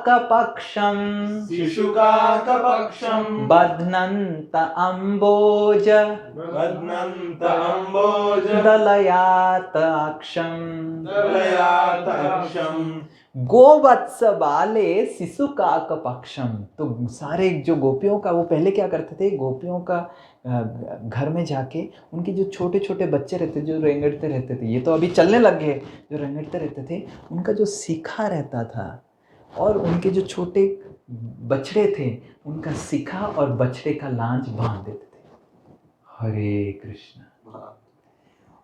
बध्नन्त अम्बोज दलयाताक्षं। गोवत्स बाले शिशुकाकपक्षम। तो सारे जो गोपियों का, वो पहले क्या करते थे, गोपियों का घर में जाके उनके जो छोटे छोटे बच्चे रहते जो रेंगड़ते रहते थे, ये तो अभी चलने लग गए, जो रेंगड़ते रहते थे, उनका जो शिखा रहता था और उनके जो छोटे बछड़े थे, उनका शिखा और बछड़े का लांच बांध देते थे। हरे कृष्ण।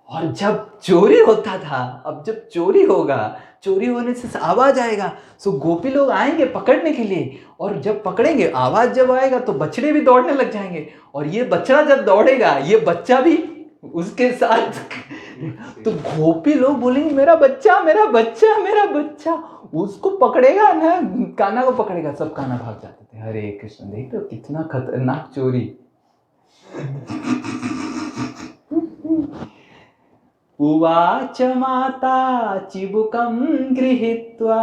और जब चोरी होता था, अब जब चोरी होगा, चोरी होने से आवाज आएगा, सो गोपी लोग आएंगे पकड़ने के लिए। और जब पकड़ेंगे, आवाज जब आएगा तो बछड़े भी दौड़ने लग जाएंगे। और ये बच्चा जब दौड़ेगा, ये बच्चा भी उसके साथ। तो गोपी लोग बोलेंगे मेरा बच्चा, मेरा बच्चा, मेरा बच्चा। उसको पकड़ेगा ना, कान्हा को पकड़ेगा, सब कान्हा भाग जाते थे। हरे कृष्ण। देख लो कितना खतरनाक चोरी। उवाच माता चिबुकं गृहीत्वा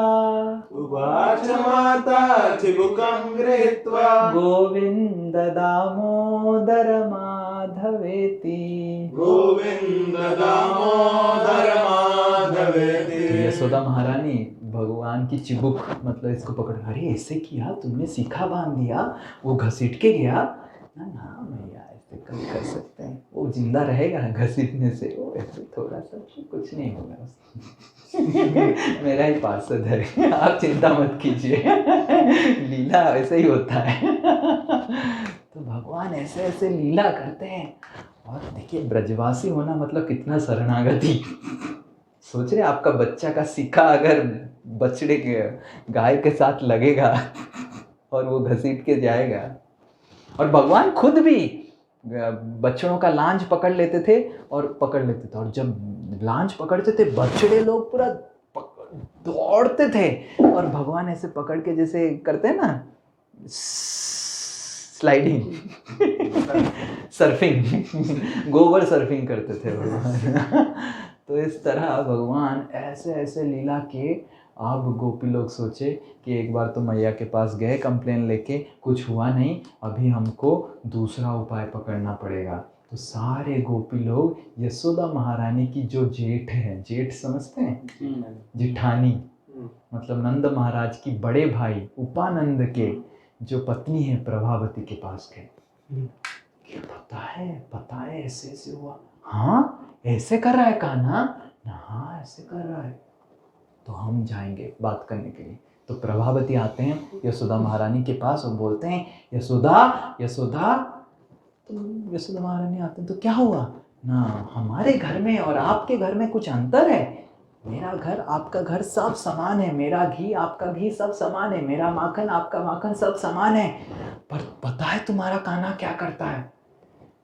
गोविंद दामोदर माधवेति। यशोदा महारानी भगवान की चिबुक, मतलब इसको पकड़, अरे ऐसे किया तुमने, सीखा बांध दिया, वो घसीट के गया ना। ना मैया ऐसे कम कर सकते हैं, वो जिंदा रहेगा घसीटने से, वो ऐसे थोड़ा सा कुछ नहीं होगा। मेरा ही पार्षद है, आप चिंता मत कीजिए, लीला ऐसे ही होता है। तो भगवान ऐसे ऐसे लीला करते हैं। और देखिए ब्रजवासी होना मतलब कितना शरणागति। सोच रहे आपका बच्चा का सीखा अगर बछड़े के, गाय के साथ लगेगा और वो घसीट के जाएगा। और भगवान खुद भी बछड़ों का लांच पकड़ लेते थे और जब लांच पकड़ते थे, बछड़े लोग पूरा दौड़ते थे। और भगवान ऐसे पकड़ के जैसे करते हैं ना स्लाइडिंग, सर्फिंग गोबर सर्फिंग करते थे भगवान। तो इस तरह भगवान ऐसे ऐसे लीला के। अब गोपी लोग सोचे कि एक बार तो मैया के पास गए कंप्लेन लेके, कुछ हुआ नहीं, अभी हमको दूसरा उपाय पकड़ना पड़ेगा। तो सारे गोपी लोग यशोदा महारानी की जो जेठ है, जेठ समझते हैं, जेठानी मतलब नंद महाराज की बड़े भाई उपानंद के जो पत्नी है प्रभावती के पास गए। पता है ऐसे ऐसे हुआ। हाँ ऐसे कर रहा है कान्हा? हाँ ऐसे कर रहा है, तो हम जाएंगे बात करने के लिए। तो प्रभावती आते हैं यशोदा महारानी के पास और बोलते हैं यशोदा यशोदा। तो यशोदा महारानी आते हैं, तो क्या हुआ ना, हमारे घर में और आपके घर में कुछ अंतर है। मेरा घर आपका घर सब समान है, मेरा घी आपका घी सब समान है, मेरा माखन आपका माखन सब समान है, पर पता है तुम्हारा कान्हा क्या करता है?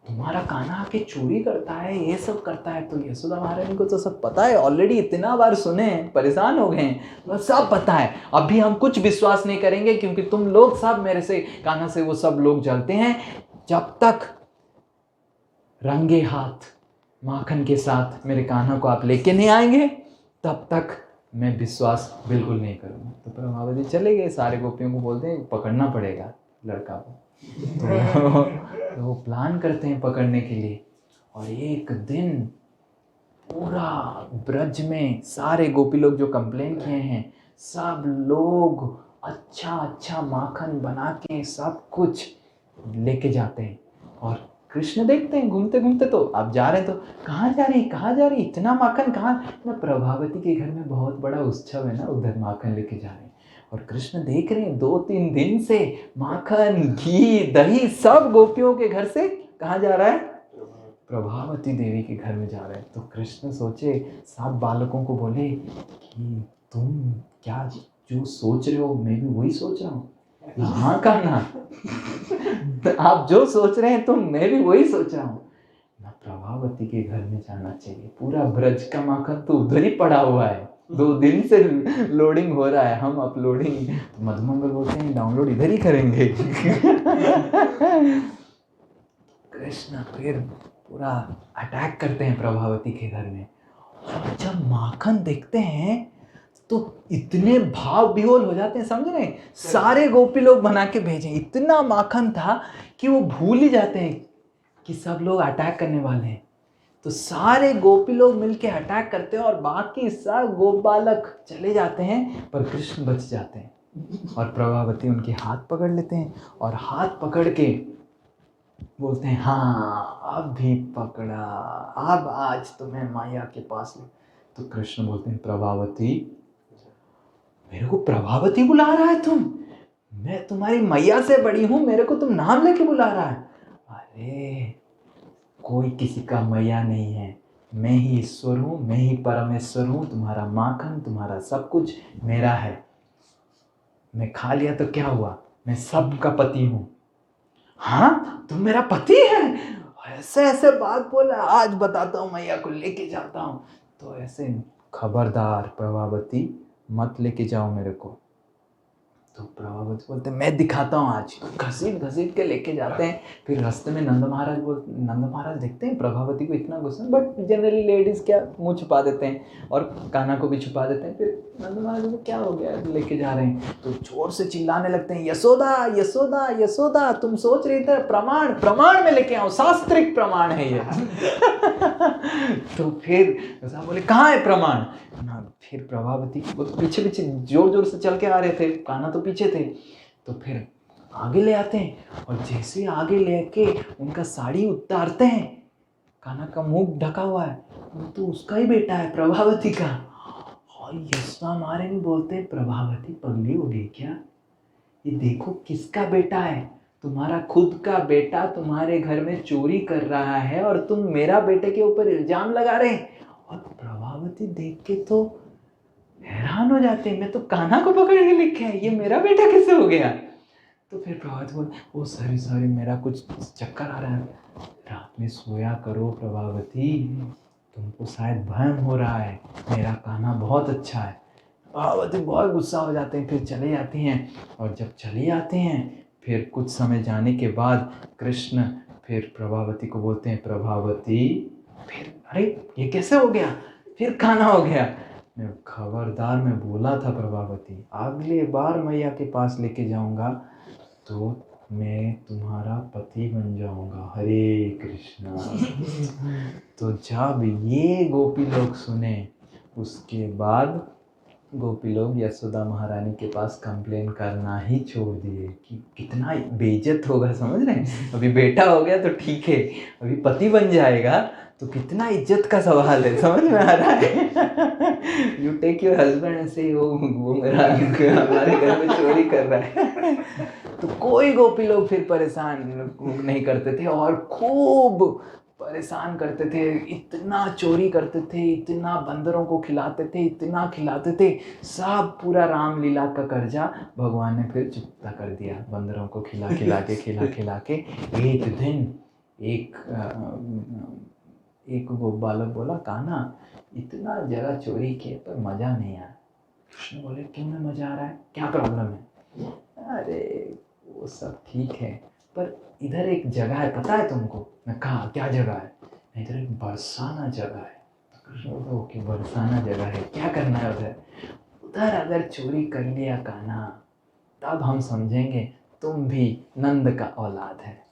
तुम्हारा कान्हा आके चोरी करता है, ये सब करता है। तो यशोदा महारानी को तो सब पता है, ऑलरेडी इतना बार सुने, परेशान हो गए हैं, बस सब पता है। अभी हम कुछ विश्वास नहीं करेंगे क्योंकि तुम लोग सब मेरे से कान्हा से वो सब लोग जलते हैं। जब तक रंगे हाथ माखन के साथ मेरे कान्हा को आप लेके नहीं आएंगे तब तक मैं विश्वास बिल्कुल नहीं करूँगा। तो प्रभावती चले गए, सारे गोपियों को बोलते हैं पकड़ना पड़ेगा लड़का को। तो वो प्लान करते हैं पकड़ने के लिए। और एक दिन पूरा ब्रज में सारे गोपी लोग जो कंप्लेन किए हैं सब लोग अच्छा अच्छा माखन बना के सब कुछ लेके जाते हैं। और कृष्ण देखते हैं घूमते घूमते, तो आप जा रहे हैं तो कहाँ जा रही इतना माखन कहाँ ना, प्रभावती के घर में बहुत बड़ा उत्सव है ना, उधर माखन लेके जा रहे हैं। और कृष्ण देख रहे हैं 2-3 दिन से माखन घी दही सब गोपियों के घर से कहाँ जा रहा है, प्रभावती देवी के घर में जा रहा है। तो कृष्ण सोचे, 7 बालकों को बोले कि तुम क्या जो सोच रहे हो मैं भी वही सोच रहा हूँ। हाँ कान्हा, आप जो सोच रहे हैं तो मैं भी वही सोच रहा हूँ ना, प्रभावती के घर में जाना चाहिए। पूरा ब्रज का माखन तो उधर ही पड़ा हुआ है, 2 दिन से लोडिंग हो रहा है, हम अपलोडिंग तो मधुमंगल बोलते हैं डाउनलोड इधर ही करेंगे। कृष्ण फिर पूरा अटैक करते हैं प्रभावती के घर में। और जब माखन देखते हैं तो इतने भाव विहोल हो जाते हैं, समझ रहे हैं, सारे गोपी लोग बना के भेजे, इतना माखन था कि वो भूल ही जाते हैं कि सब लोग अटैक करने वाले हैं। तो सारे गोपी लोग मिलके अटैक करते हैं और बाकी सब गोप बालक चले जाते हैं, पर कृष्ण बच जाते हैं। और प्रभावती उनके हाथ पकड़ लेते हैं और हाथ पकड़ के बोलते हैं हाँ अब भी पकड़ा, अब आज तुम्हें मैया के पास ले। तो कृष्ण बोलते हैं प्रभावती, मेरे को प्रभावती बुला रहा है तुम, मैं तुम्हारी मैया से बड़ी हूं, मेरे को तुम नाम लेके बुला रहा है। अरे कोई किसी का मैया नहीं है, मैं ही ईश्वर हूँ, मैं ही परमेश्वर हूँ, तुम्हारा माखन तुम्हारा सब कुछ मेरा है, मैं खा लिया तो क्या हुआ, मैं सबका पति हूँ। हाँ तुम मेरा पति है, ऐसे ऐसे बात बोला, आज बताता हूँ मैया को लेके जाता हूँ। तो ऐसे खबरदार प्रभावती मत लेके जाओ मेरे को। तो प्रभावती बोलते मैं दिखाता हूँ आज। तो घसीट घसीट के लेके जाते हैं। फिर रास्ते में नंद महाराज देखते हैं प्रभावती को इतना गुस्सा, बट जनरली लेडीज क्या मुंह छुपा देते हैं और कान्हा को भी छुपा देते हैं। फिर नंद महाराज को क्या हो गया, लेके जा रहे हैं तो जोर से चिल्लाने लगते हैं यशोदा यशोदा यशोदा, तुम सोच रहे थे प्रमाण प्रमाण में लेके आओ, शास्त्रिक प्रमाण है ये। तो फिर बोले कहाँ है प्रमाण ना। फिर प्रभावती वो तो पीछे पीछे जोर जोर से चल के आ रहे थे, कान्हा तो पीछे थे। तो फिर आगे ले आते हैं और जैसे आगे लेके उनका साड़ी उतारते हैं, कान्हा का मुंह ढका हुआ है, वो तो उसका ही बेटा है प्रभावती का। और यशोदा महारानी बोलते हैं प्रभावती पगली हो गई क्या, ये देखो किसका बेटा है, तुम्हारा खुद का बेटा तुम्हारे घर में चोरी कर रहा है और तुम मेरा बेटे के ऊपर इल्जाम लगा रहे हैं। और प्रभावती देख के तो हैरान हो जाते हैं, मैं तो कान्हा को पकड़ के लेके आई, ये मेरा बेटा कैसे हो गया। तो फिर प्रभावती बोल, ओ सॉरी मेरा कुछ चक्कर आ रहा है, रात में सोया करो प्रभावती, तुमको शायद भ्रम हो रहा है, मेरा कान्हा बहुत अच्छा है। प्रभावती बहुत गुस्सा हो जाते हैं, फिर चले जाती हैं। और जब चले जाते हैं फिर कुछ समय जाने के बाद कृष्ण फिर प्रभावती को बोलते हैं, प्रभावती, फिर अरे ये कैसे हो गया, फिर खाना हो गया। मैं खबरदार, मैं बोला था प्रभावती, अगली बार मैया के पास लेके जाऊंगा तो मैं तुम्हारा पति बन जाऊंगा। हरे कृष्णा। तो जब ये गोपी लोग सुने, उसके बाद गोपी लोग यशोदा महारानी के पास कंप्लेन करना ही छोड़ दिए कि कितना बेइज्जत होगा, समझ रहे हैं। अभी बेटा हो गया तो ठीक है, अभी पति बन जाएगा तो कितना इज्जत का सवाल है, समझ में आ रहा है। यू टेक योर हस्बैंड ऐसे, वो मेरा हमारे घर में चोरी कर रहा है। तो कोई गोपी लोग फिर परेशान नहीं करते थे और खूब परेशान करते थे, इतना चोरी करते थे, इतना बंदरों को खिलाते थे, इतना खिलाते थे, सब पूरा रामलीला का कर्जा भगवान ने फिर चुकता कर दिया। बंदरों को खिला खिला के एक दिन एक वो बालक बोला, कान्हा इतना जगह चोरी किए पर मज़ा नहीं आया। कृष्ण बोले, क्यों नहीं मज़ा आ रहा है, क्या प्रॉब्लम है? अरे वो सब ठीक है, पर इधर एक जगह है, पता है तुमको? मैं कहा, क्या जगह है? इधर एक बरसाना जगह है। कृष्ण बोले, ओके बरसाना जगह है, क्या करना है उधर? उधर अगर चोरी कर लिया कान्हा, तब हम समझेंगे तुम भी नंद का औलाद है।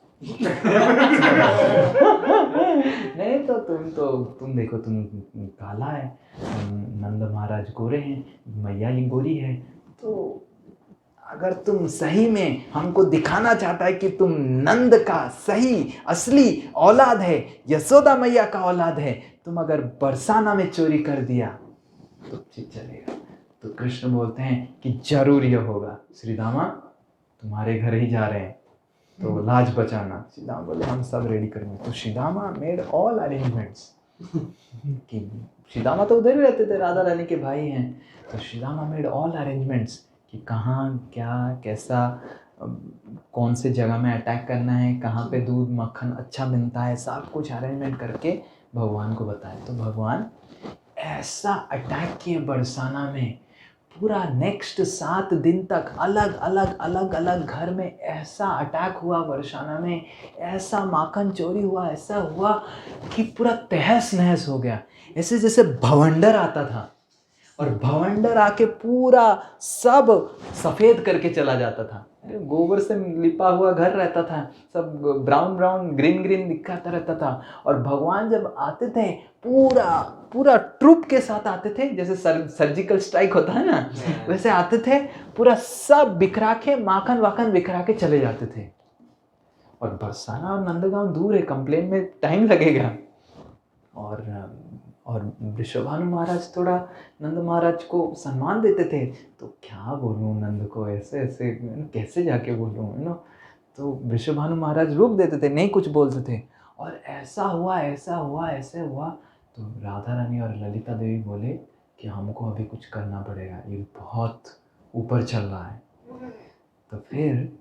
नहीं तो तुम देखो, तुम काला है, नंद महाराज गोरे हैं, मैया ही गोरी है, तो अगर तुम सही में हमको दिखाना चाहता है कि तुम नंद का सही असली औलाद है, यशोदा मैया का औलाद है, तुम अगर बरसाना में चोरी कर दिया तो ठीक चलेगा। तो कृष्ण बोलते हैं कि जरूर यह होगा, श्रीदामा तुम्हारे घर ही जा रहे हैं तो लाज बचाना। श्रीदामा बोले, हम सब रेडी करेंगे। तो श्रीदामा मेड ऑल अरेंजमेंट्स। कि श्रीदामा तो उधर ही रहते थे, राधा रानी के भाई हैं, तो श्रीदामा मेड ऑल अरेंजमेंट्स कि कहाँ क्या कैसा कौन से जगह में अटैक करना है, कहाँ पे दूध मक्खन अच्छा मिलता है, सब कुछ अरेंजमेंट करके भगवान को बताए। तो भगवान ऐसा अटैक किए बरसाना में, पूरा नेक्स्ट 7 दिन तक अलग अलग घर में ऐसा अटैक हुआ बरसाना में, ऐसा माखन चोरी हुआ, ऐसा हुआ कि पूरा तहस नहस हो गया। ऐसे जैसे भवंडर आता था और भवंडर आके पूरा सब सफ़ेद करके चला जाता था। गोबर से लिपा हुआ घर रहता था, सब ब्राउन ग्रीन दिखाता रहता था। और भगवान जब आते थे पूरा ट्रुप के साथ आते थे, जैसे सर्जिकल स्ट्राइक होता है ना, वैसे आते थे, पूरा सब बिखरा के माखन वाखन बिखरा के चले जाते थे। और बरसाना और नंदगांव दूर है, कंप्लेन में टाइम लगेगा। और वृषभानु महाराज थोड़ा नंद महाराज को सम्मान देते थे, तो क्या बोलूँ नंद को, ऐसे कैसे जाके बोलूँ, तो वृषभानु महाराज रोक देते थे, नहीं कुछ बोलते थे। और ऐसा हुआ ऐसे हुआ तो राधा रानी और ललिता देवी बोले कि हमको अभी कुछ करना पड़ेगा, ये बहुत ऊपर चल रहा है। तो फिर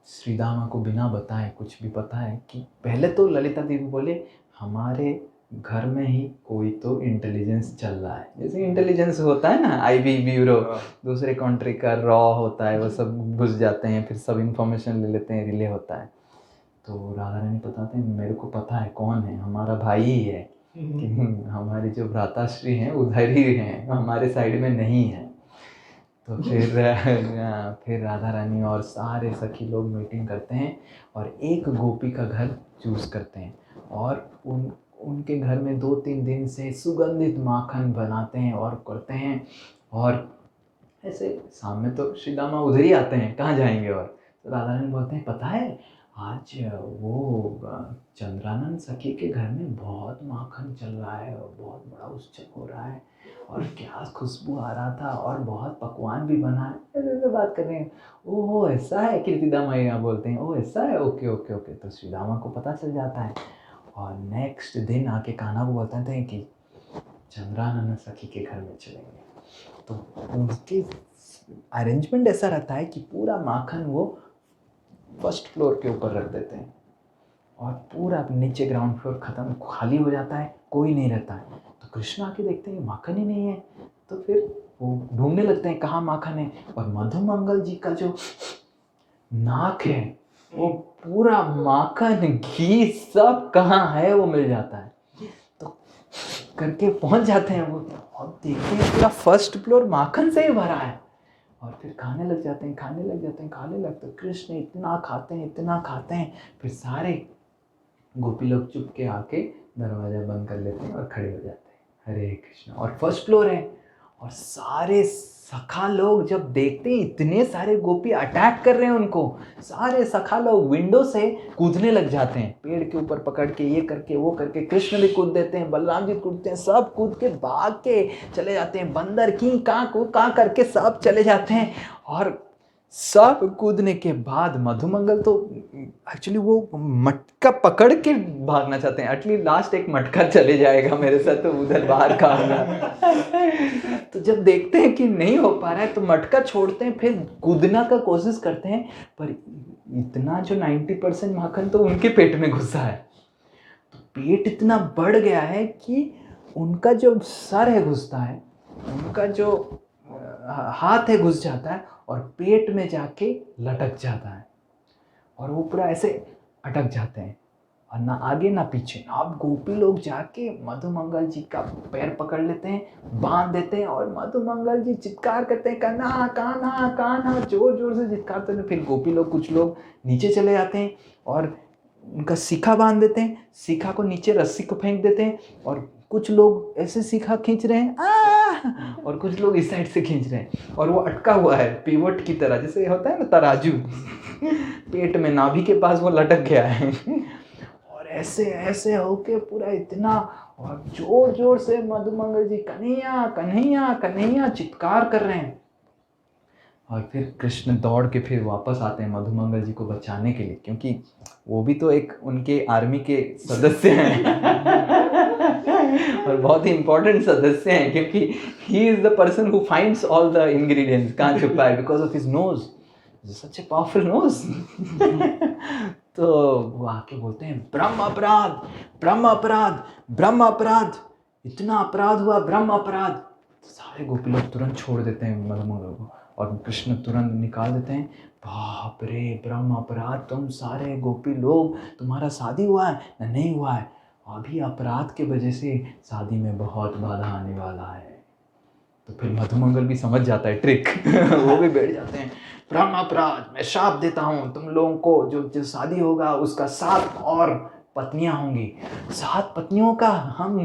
श्रीदामा को बिना बताए कुछ भी पता है कि पहले तो ललिता देवी बोले, हमारे घर में ही कोई तो इंटेलिजेंस चल रहा है, जैसे इंटेलिजेंस होता है ना, आईबी ब्यूरो, दूसरे कंट्री का रॉ होता है, वो सब घुस जाते हैं, फिर सब इंफॉर्मेशन ले लेते हैं, रिले होता है। तो राधा रानी बताते हैं, मेरे को पता है कौन है, हमारा भाई ही है, कि हमारे जो भ्राताश्री हैं उधर ही हैं, हमारे साइड में नहीं है। तो फिर राधा रानी और सारे सखी लोग मीटिंग करते हैं और एक गोपी का घर चूज़ करते हैं और उनके घर में 2-3 दिन से सुगंधित माखन बनाते हैं और करते हैं। और ऐसे शाम में तो श्रीदामा उधर ही आते हैं, कहाँ जाएंगे। और तो राधा रानी बोलते हैं, पता है आज वो चंद्रानंद सखी के घर में बहुत माखन चल रहा है और बहुत बड़ा उत्सव हो रहा है और क्या खुशबू आ रहा था और बहुत पकवान भी बना है। ऐसे बात कर रहे हैं। ओहो ऐसा है, कीर्तिदा मैया बोलते हैं, ओह ऐसा है, ओके ओके ओके। तो श्रीदामा को पता चल जाता है और नेक्स्ट दिन आके कान्हा को बोलते हैं कि चंद्रानंद सखी के घर में चलेंगे। तो उनके अरेंजमेंट ऐसा रहता है कि पूरा माखन वो फर्स्ट फ्लोर के ऊपर रख देते हैं और पूरा नीचे ग्राउंड फ्लोर खत्म खाली हो जाता है, कोई नहीं रहता है। तो कृष्ण आके देखते हैं माखन ही नहीं है, तो फिर वो ढूंढने लगते हैं कहाँ माखन है। और मधुमंगल जी का जो नाक है वो पूरा माखन घी सब कहाँ है वो मिल जाता है। तो करके पहुंच जाते हैं वो, और देखते हैं पूरा फर्स्ट फ्लोर माखन से ही भरा है। और फिर खाने लग जाते हैं, खाने लग जाते हैं, खाने लगते हैं। कृष्ण इतना खाते हैं, इतना खाते हैं, फिर सारे गोपी लोग चुप के आके दरवाजा बंद कर लेते हैं और खड़े हो जाते हैं, हरे कृष्ण। और फर्स्ट फ्लोर है, और सारे सखा लोग जब देखते हैं इतने सारे गोपी अटैक कर रहे हैं उनको, सारे सखा लोग विंडो से कूदने लग जाते हैं, पेड़ के ऊपर पकड़ के, ये करके वो करके। कृष्ण भी कूद देते हैं, बलराम जी कूदते हैं, सब कूद के भाग के चले जाते हैं। बंदर की कां करके सब चले जाते हैं। और सब कूदने के बाद मधुमंगल तो एक्चुअली वो मटका पकड़ के भागना चाहते हैं, एटलीस्ट लास्ट एक मटका चले जाएगा मेरे साथ तो उधर बाहर का होगा। तो जब देखते हैं कि नहीं हो पा रहा है तो मटका छोड़ते हैं, फिर कूदना का कोशिश करते हैं, पर इतना जो 90% माखन तो उनके पेट में घुसा है। तो पेट इतना बढ़ गया है कि उनका जो सर है घुसता है, उनका जो हाथ है घुस जाता है, और पेट में जाके लटक जाता है, और वो पूरा ऐसे अटक जाते हैं, और ना आगे ना पीछे। अब गोपी लोग जाके मधुमंगल जी का पैर पकड़ लेते हैं, बांध देते हैं, और मधुमंगल जी चित्कार करते हैं, कान्हा कान्हा कान्हा, जोर जोर से चित्कारते हैं। फिर गोपी लोग, कुछ लोग नीचे चले जाते हैं और उनका शिखा बांध देते हैं, शिखा को नीचे रस्सी को फेंक देते हैं, और कुछ लोग ऐसे शिखा खींच रहे हैं और कुछ लोग इस साइड से खींच रहे हैं, और वो अटका हुआ है पिवट की तरह, जैसे होता है ना तराजू, पेट में नाभि के पास वो लटक गया है। और ऐसे ऐसे होके पूरा इतना, और जोर जोर से मधुमंगल जी कन्हैया कन्हैया कन्हैया चित्कार कर रहे हैं। और फिर कृष्ण दौड़ के फिर वापस आते हैं मधुमंगल जी को बचाने के लिए, क्योंकि वो भी तो एक उनके आर्मी के सदस्य हैं और बहुत ही इम्पोर्टेंट सदस्य हैं, क्योंकि he is the person who finds all the ingredients. कहाँ छुपा है? Because of his nose, such a powerful nose. तो वो आके बोलते हैं ब्रह्म अपराध, ब्रह्म अपराध, ब्रह्म अपराध, इतना अपराध हुआ, ब्रह्म अपराध। तो सारे गोपी लोग तुरंत छोड़ देते हैं मधुमंगल को, और कृष्ण तुरंत निकाल देते हैं। बाप रे, ब्रह्म अपराध, तुम सारे गोपी लोग, तुम्हारा शादी हुआ है या नहीं हुआ है? अभी अपराध के वजह से शादी में बहुत बाधा आने वाला है। तो फिर मधुमंगल भी समझ जाता है ट्रिक वो भी बैठ जाते हैं, ब्रह्म अपराध, मैं शाप देता हूँ तुम लोगों को, जो शादी होगा उसका 7 और पत्नियां होंगी, 7 पत्नियों का हम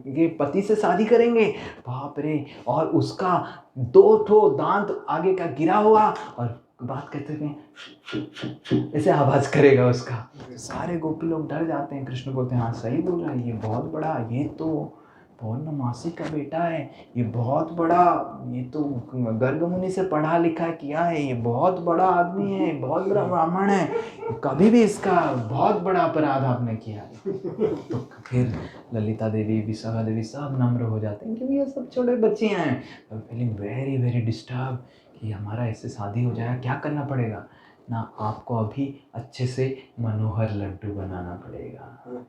ये पति से शादी करेंगे। बाप रे, और उसका 2 ठो दांत आगे का गिरा हुआ, और बात करते हैं ऐसे आवाज करेगा उसका। तो सारे गोपी लोग डर जाते हैं। कृष्ण बोलते हैं हाँ सही बोल रहा है, ये बहुत बड़ा, ये तो पौर्णमासी का बेटा है, ये बहुत बड़ा, ये तो गर्ग मुनि से पढ़ा लिखा किया है, ये बहुत बड़ा आदमी है, बहुत बड़ा ब्राह्मण है, कभी भी इसका बहुत बड़ा अपराध आपने किया है। तो फिर ललिता देवी, विशाखा देवी सब नम्र हो जाते हैं, क्योंकि ये सब छोटे बच्चे हैं, फीलिंग वेरी वेरी डिस्टर्ब कि हमारा ऐसे शादी हो जाएगा, क्या करना पड़ेगा ना, आपको अभी अच्छे से मनोहर लड्डू बनाना पड़ेगा।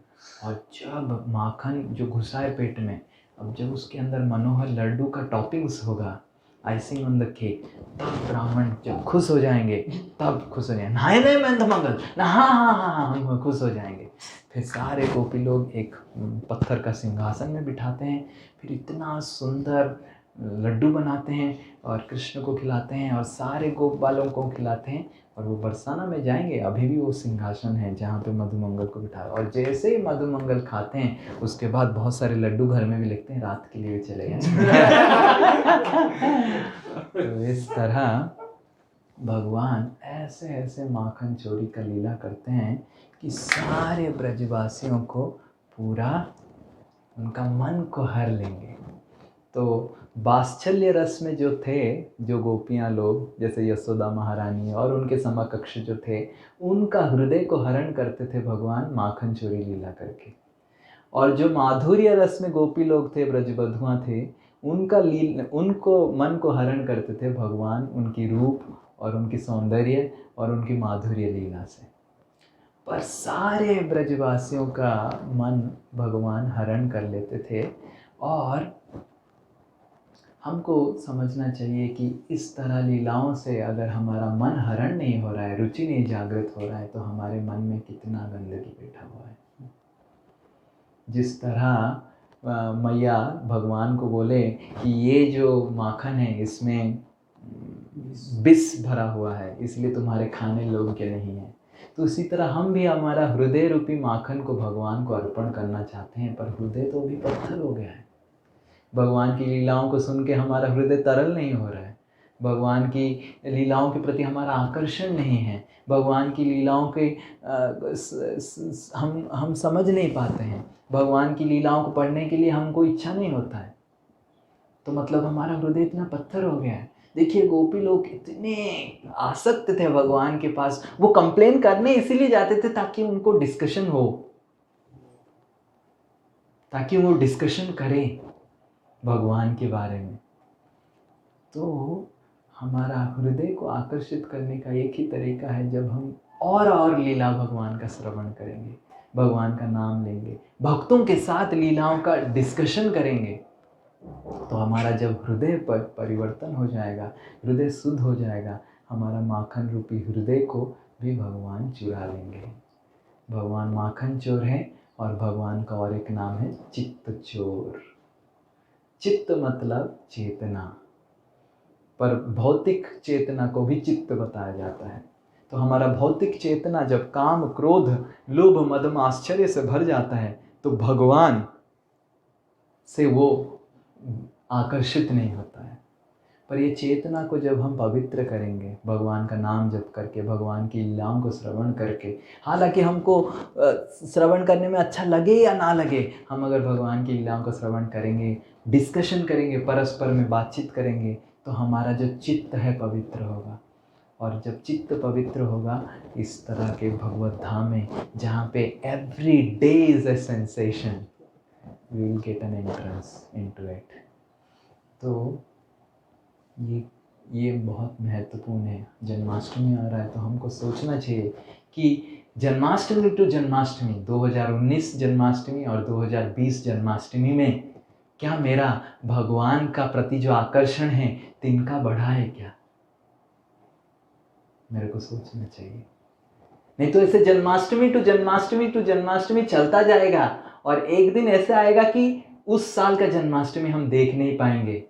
और जब माखन जो घुसा है पेट में, अब जब उसके अंदर मनोहर लड्डू का टॉपिंग्स होगा, आइसिंग ऑन द केक, तब ब्राह्मण जब खुश हो जाएंगे, तब खुश हो जाएंगे, नहाए नहीं मंदमंगल ना, हाँ हाँ हाँ हाँ हम खुश हो जाएंगे। फिर सारे गोपी लोग एक पत्थर का सिंहासन में बिठाते हैं, फिर इतना सुंदर लड्डू बनाते हैं और कृष्ण को खिलाते हैं, और सारे गोप बालों को खिलाते हैं। और वो बरसाना में जाएंगे, अभी भी वो सिंहासन है जहाँ पे मधुमंगल को बिठाया, और जैसे ही मधुमंगल खाते हैं उसके बाद बहुत सारे लड्डू घर में भी लिखते हैं, रात के लिए चले गए। तो इस तरह भगवान ऐसे ऐसे माखन चोरी का लीला करते हैं कि सारे ब्रजवासियों को पूरा उनका मन को हर लेंगे। तो वात्सल्य रस में जो थे, जो गोपियाँ लोग जैसे यशोदा महारानी और उनके समकक्ष जो थे, उनका हृदय को हरण करते थे भगवान माखन चोरी लीला करके। और जो माधुर्य रस में गोपी लोग थे, ब्रजबधुआ थे, उनको मन को हरण करते थे भगवान उनकी रूप और उनकी सौंदर्य और उनकी माधुर्य लीला से। पर सारे ब्रजवासियों का मन भगवान हरण कर लेते थे, और हमको समझना चाहिए कि इस तरह लीलाओं से अगर हमारा मन हरण नहीं हो रहा है, रुचि नहीं जागृत हो रहा है, तो हमारे मन में कितना गंदगी बैठा हुआ है। जिस तरह मैया भगवान को बोले कि ये जो माखन है इसमें विष भरा हुआ है, इसलिए तुम्हारे खाने योग्य नहीं है। तो इसी तरह हम भी हमारा हृदय रूपी माखन को भगवान को अर्पण करना चाहते हैं, पर हृदय तो अभी पत्थर हो गया है। भगवान की लीलाओं को सुन के हमारा हृदय तरल नहीं हो रहा है, भगवान की लीलाओं के प्रति हमारा आकर्षण नहीं है, भगवान की लीलाओं के हम समझ नहीं पाते हैं, भगवान की लीलाओं को पढ़ने के लिए हमको इच्छा नहीं होता है। तो मतलब हमारा हृदय इतना पत्थर हो गया है। देखिए गोपी लोग इतने आसक्त थे भगवान के पास, वो कंप्लेन करने इसीलिए जाते थे ताकि उनको डिस्कशन हो, ताकि वो डिस्कशन करें भगवान के बारे में। तो हमारा हृदय को आकर्षित करने का एक ही तरीका है, जब हम और लीला भगवान का श्रवण करेंगे, भगवान का नाम लेंगे, भक्तों के साथ लीलाओं का डिस्कशन करेंगे, तो हमारा जब हृदय पर परिवर्तन हो जाएगा, हृदय शुद्ध हो जाएगा, हमारा माखन रूपी हृदय को भी भगवान चुरा लेंगे। भगवान माखन चोर है और भगवान का और एक नाम है चित्त चोर। चित्त मतलब चेतना, पर भौतिक चेतना को भी चित्त बताया जाता है। तो हमारा भौतिक चेतना जब काम, क्रोध, लोभ, मद, आश्चर्य से भर जाता है तो भगवान से वो आकर्षित नहीं होता है। पर ये चेतना को जब हम पवित्र करेंगे, भगवान का नाम जप करके, भगवान की लीलाओं को श्रवण करके, हालांकि हमको श्रवण करने में अच्छा लगे या ना लगे, हम अगर भगवान की लीलाओं को श्रवण करेंगे, डिस्कशन करेंगे, परस्पर में बातचीत करेंगे, तो हमारा जो चित्त है पवित्र होगा। और जब चित्त पवित्र होगा, इस तरह के भगवत धाम में जहाँ पे every day is a sensation, we will get an entrance into it. तो ये बहुत महत्वपूर्ण है। जन्माष्टमी आ रहा है तो हमको सोचना चाहिए कि जन्माष्टमी टू जन्माष्टमी, 2019 जन्माष्टमी और 2020 जन्माष्टमी में क्या मेरा भगवान का प्रति जो आकर्षण है तिनका बढ़ा है क्या, मेरे को सोचना चाहिए। नहीं तो ऐसे जन्माष्टमी टू जन्माष्टमी टू जन्माष्टमी चलता जाएगा और एक दिन ऐसा आएगा कि उस साल का जन्माष्टमी हम देख नहीं पाएंगे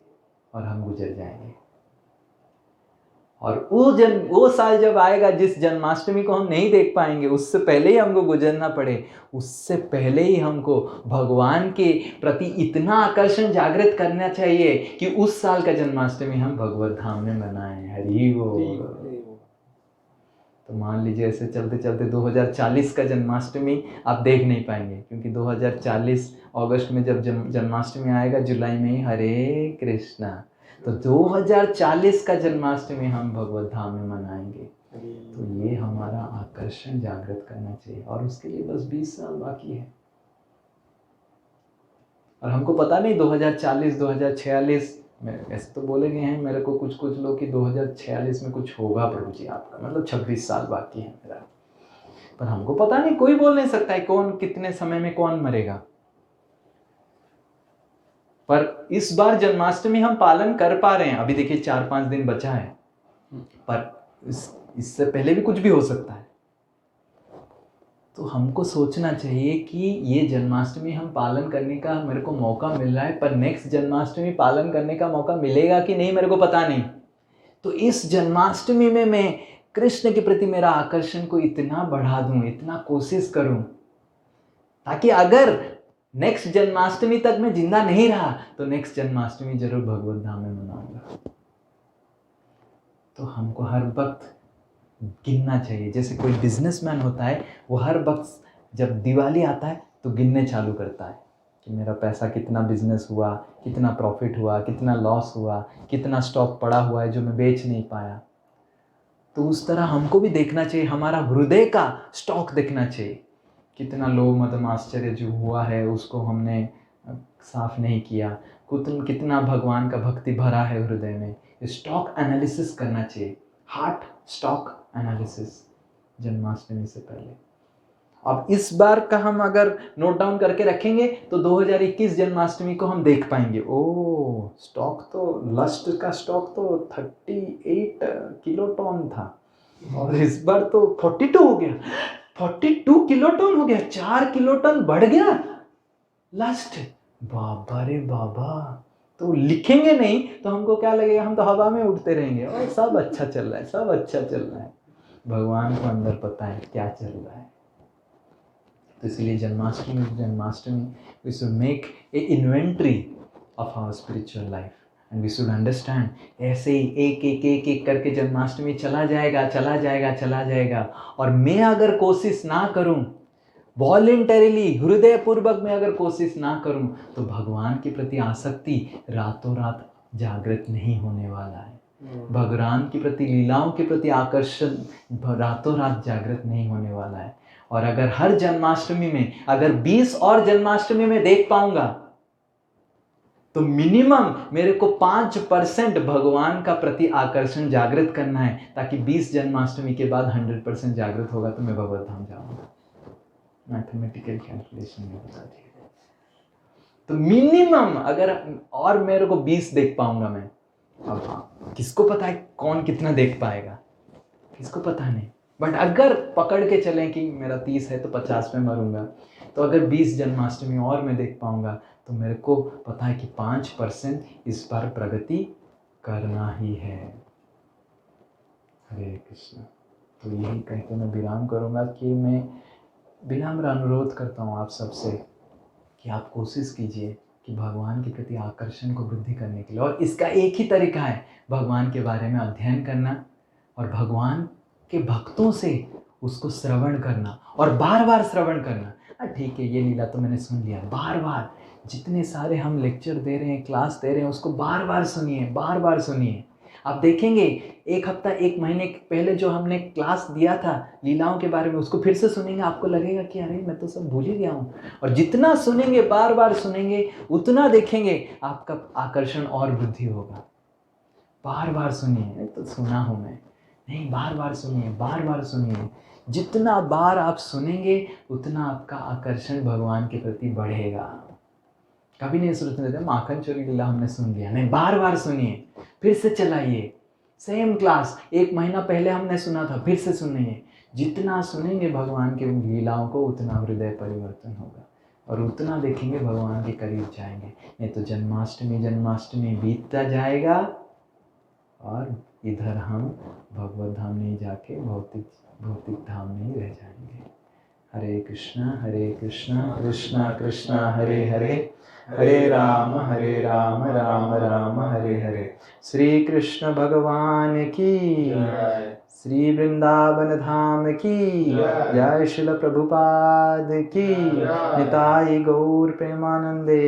और हम गुजर जाएंगे। और वो साल जब आएगा जिस जन्माष्टमी को हम नहीं देख पाएंगे, उससे पहले ही हमको गुजरना पड़े, उससे पहले ही हमको भगवान के प्रति इतना आकर्षण जागृत करना चाहिए कि उस साल का जन्माष्टमी हम भगवत धाम में मनाएं। हरि बोल। तो मान लीजिए ऐसे चलते चलते 2040 का जन्माष्टमी आप देख नहीं पाएंगे, क्योंकि 2040 अगस्त में जब जन्माष्टमी आएगा, जुलाई में ही हरे कृष्णा, तो 2040 का जन्माष्टमी हम भगवत धाम में मनाएंगे। तो ये हमारा आकर्षण जागृत करना चाहिए, और उसके लिए बस 20 साल बाकी है। और हमको पता नहीं 2040 2046 में, ऐसे तो बोले गए हैं मेरे को कुछ लोग कि 2046 में कुछ होगा प्रभु जी आपका, मतलब 26 साल बाकी है मेरा, पर हमको पता नहीं, कोई बोल नहीं सकता है कौन कितने समय में कौन मरेगा। पर इस बार जन्माष्टमी हम पालन कर पा रहे हैं, अभी देखिए 4-5 दिन बचा है, पर इससे पहले भी कुछ भी हो सकता है। तो हमको सोचना चाहिए कि ये जन्माष्टमी हम पालन करने का मेरे को मौका मिल रहा है, पर नेक्स्ट जन्माष्टमी पालन करने का मौका मिलेगा कि नहीं मेरे को पता नहीं। तो इस जन्माष्टमी में मैं कृष्ण के प्रति मेरा आकर्षण को इतना बढ़ा दूं, इतना कोशिश करूं, ताकि अगर नेक्स्ट जन्माष्टमी तक मैं जिंदा नहीं रहा तो नेक्स्ट जन्माष्टमी जरूर भगवत धाम में मनाऊंगा। तो हमको हर वक्त गिनना चाहिए, जैसे कोई बिजनेसमैन होता है, वो हर वक्त जब दिवाली आता है तो गिनने चालू करता है कि मेरा पैसा कितना बिजनेस हुआ, कितना प्रॉफिट हुआ, कितना लॉस हुआ, कितना स्टॉक पड़ा हुआ है जो मैं बेच नहीं पाया। तो उस तरह हमको भी देखना चाहिए, हमारा हृदय का स्टॉक देखना चाहिए, कितना लोभ मद आश्चर्य जो हुआ है उसको हमने साफ नहीं किया, कितना भगवान का भक्ति भरा है हृदय में। स्टॉक एनालिसिस करना चाहिए, हार्ट स्टॉक एनालिसिस जन्माष्टमी से पहले। अब इस बार का हम अगर नोट डाउन करके रखेंगे तो 2021 जन्माष्टमी को हम देख पाएंगे। ओ स्टॉक तो लस्ट का स्टॉक तो 38 किलोटन था और इस बार तो 42 हो गया, 42 किलोटन हो गया, 4 किलोटन बढ़ गया लस्ट। बाबा रे बाबा, तो लिखेंगे नहीं तो हमको क्या लगेगा, हम तो हवा में उड़ते रहेंगे और सब अच्छा चल रहा है, सब अच्छा चल रहा है। भगवान को अंदर पता है क्या चल रहा है। तो इसलिए Janmashtami we should make an inventory of our spiritual life and we should understand. ऐसे ही एक करके जन्माष्टमी चला जाएगा और मैं अगर कोशिश ना करूं, वॉलेंटरीली हृदयपूर्वक मैं अगर कोशिश ना करूं, तो भगवान के प्रति आसक्ति रातों रात जागृत नहीं होने वाला है। भगवान के प्रति, लीलाओं के प्रति आकर्षण रातों रात जागृत नहीं होने वाला है। और अगर हर जन्माष्टमी में अगर 20 और जन्माष्टमी में देख पाऊंगा तो मिनिमम मेरे को 5% भगवान का प्रति आकर्षण जागृत करना है, ताकि 20 जन्माष्टमी के बाद 100% जागृत होगा तो मैं भगवत धाम जाऊंगा। मैथमेटिकल कैलकुलेशन में बता दिया। तो मिनिमम अगर और मेरे को 20 देख पाऊंगा मैं। अब हाँ, किसको पता है कौन कितना देख पाएगा, किसको पता नहीं। बट अगर पकड़ के चलें कि मेरा 30 है तो 50 में मरूंगा, तो अगर 20 जन्माष्टमी और मैं देख पाऊंगा तो मेरे को पता है कि 5% इस बार प्रगति करना ही है। हरे कृष्ण। तो यही कह के मैं विराम करूंगा कि मैं विनम्र अनुरोध करता हूँ आप सबसे कि आप कोशिश कीजिए कि भगवान के प्रति आकर्षण को वृद्धि करने के लिए, और इसका एक ही तरीका है भगवान के बारे में अध्ययन करना और भगवान के भक्तों से उसको श्रवण करना और बार बार श्रवण करना। ठीक है, ये लीला तो मैंने सुन लिया, बार बार जितने सारे हम लेक्चर दे रहे हैं, क्लास दे रहे हैं, उसको बार बार सुनिए, बार बार सुनिए। आप देखेंगे एक हफ्ता, एक महीने पहले जो हमने क्लास दिया था लीलाओं के बारे में, उसको फिर से सुनेंगे, आपको लगेगा कि अरे मैं तो सब भूल ही गया हूँ। और जितना सुनेंगे, बार बार सुनेंगे, उतना देखेंगे आपका आकर्षण और वृद्धि होगा। बार बार सुनिए, तो सुना हूँ मैं नहीं, बार बार सुनिए, बार बार सुनिए। जितना बार आप सुनेंगे उतना आपका आकर्षण भगवान के प्रति बढ़ेगा। कभी नहीं सोचते माखन चोरी लीला हमने सुन लिया, नहीं, बार बार सुनिए, फिर से चलाइए। सेम क्लास 1 महीना पहले हमने सुना था, फिर से सुनिए। जितना सुनेंगे भगवान के लीलाओं को उतना हृदय परिवर्तन होगा और उतना देखेंगे भगवान के करीब जाएंगे। नहीं तो जन्माष्टमी बीतता जाएगा और इधर हम भगवत धाम नहीं जाके भौतिक धाम में ही रह जाएंगे। हरे कृष्णा कृष्णा कृष्णा हरे हरे, हरे राम राम राम हरे हरे। श्री कृष्ण भगवान की, श्री वृंदावन धाम की जय। श्रील प्रभुपाद की, निताई गौर प्रेमानंदे।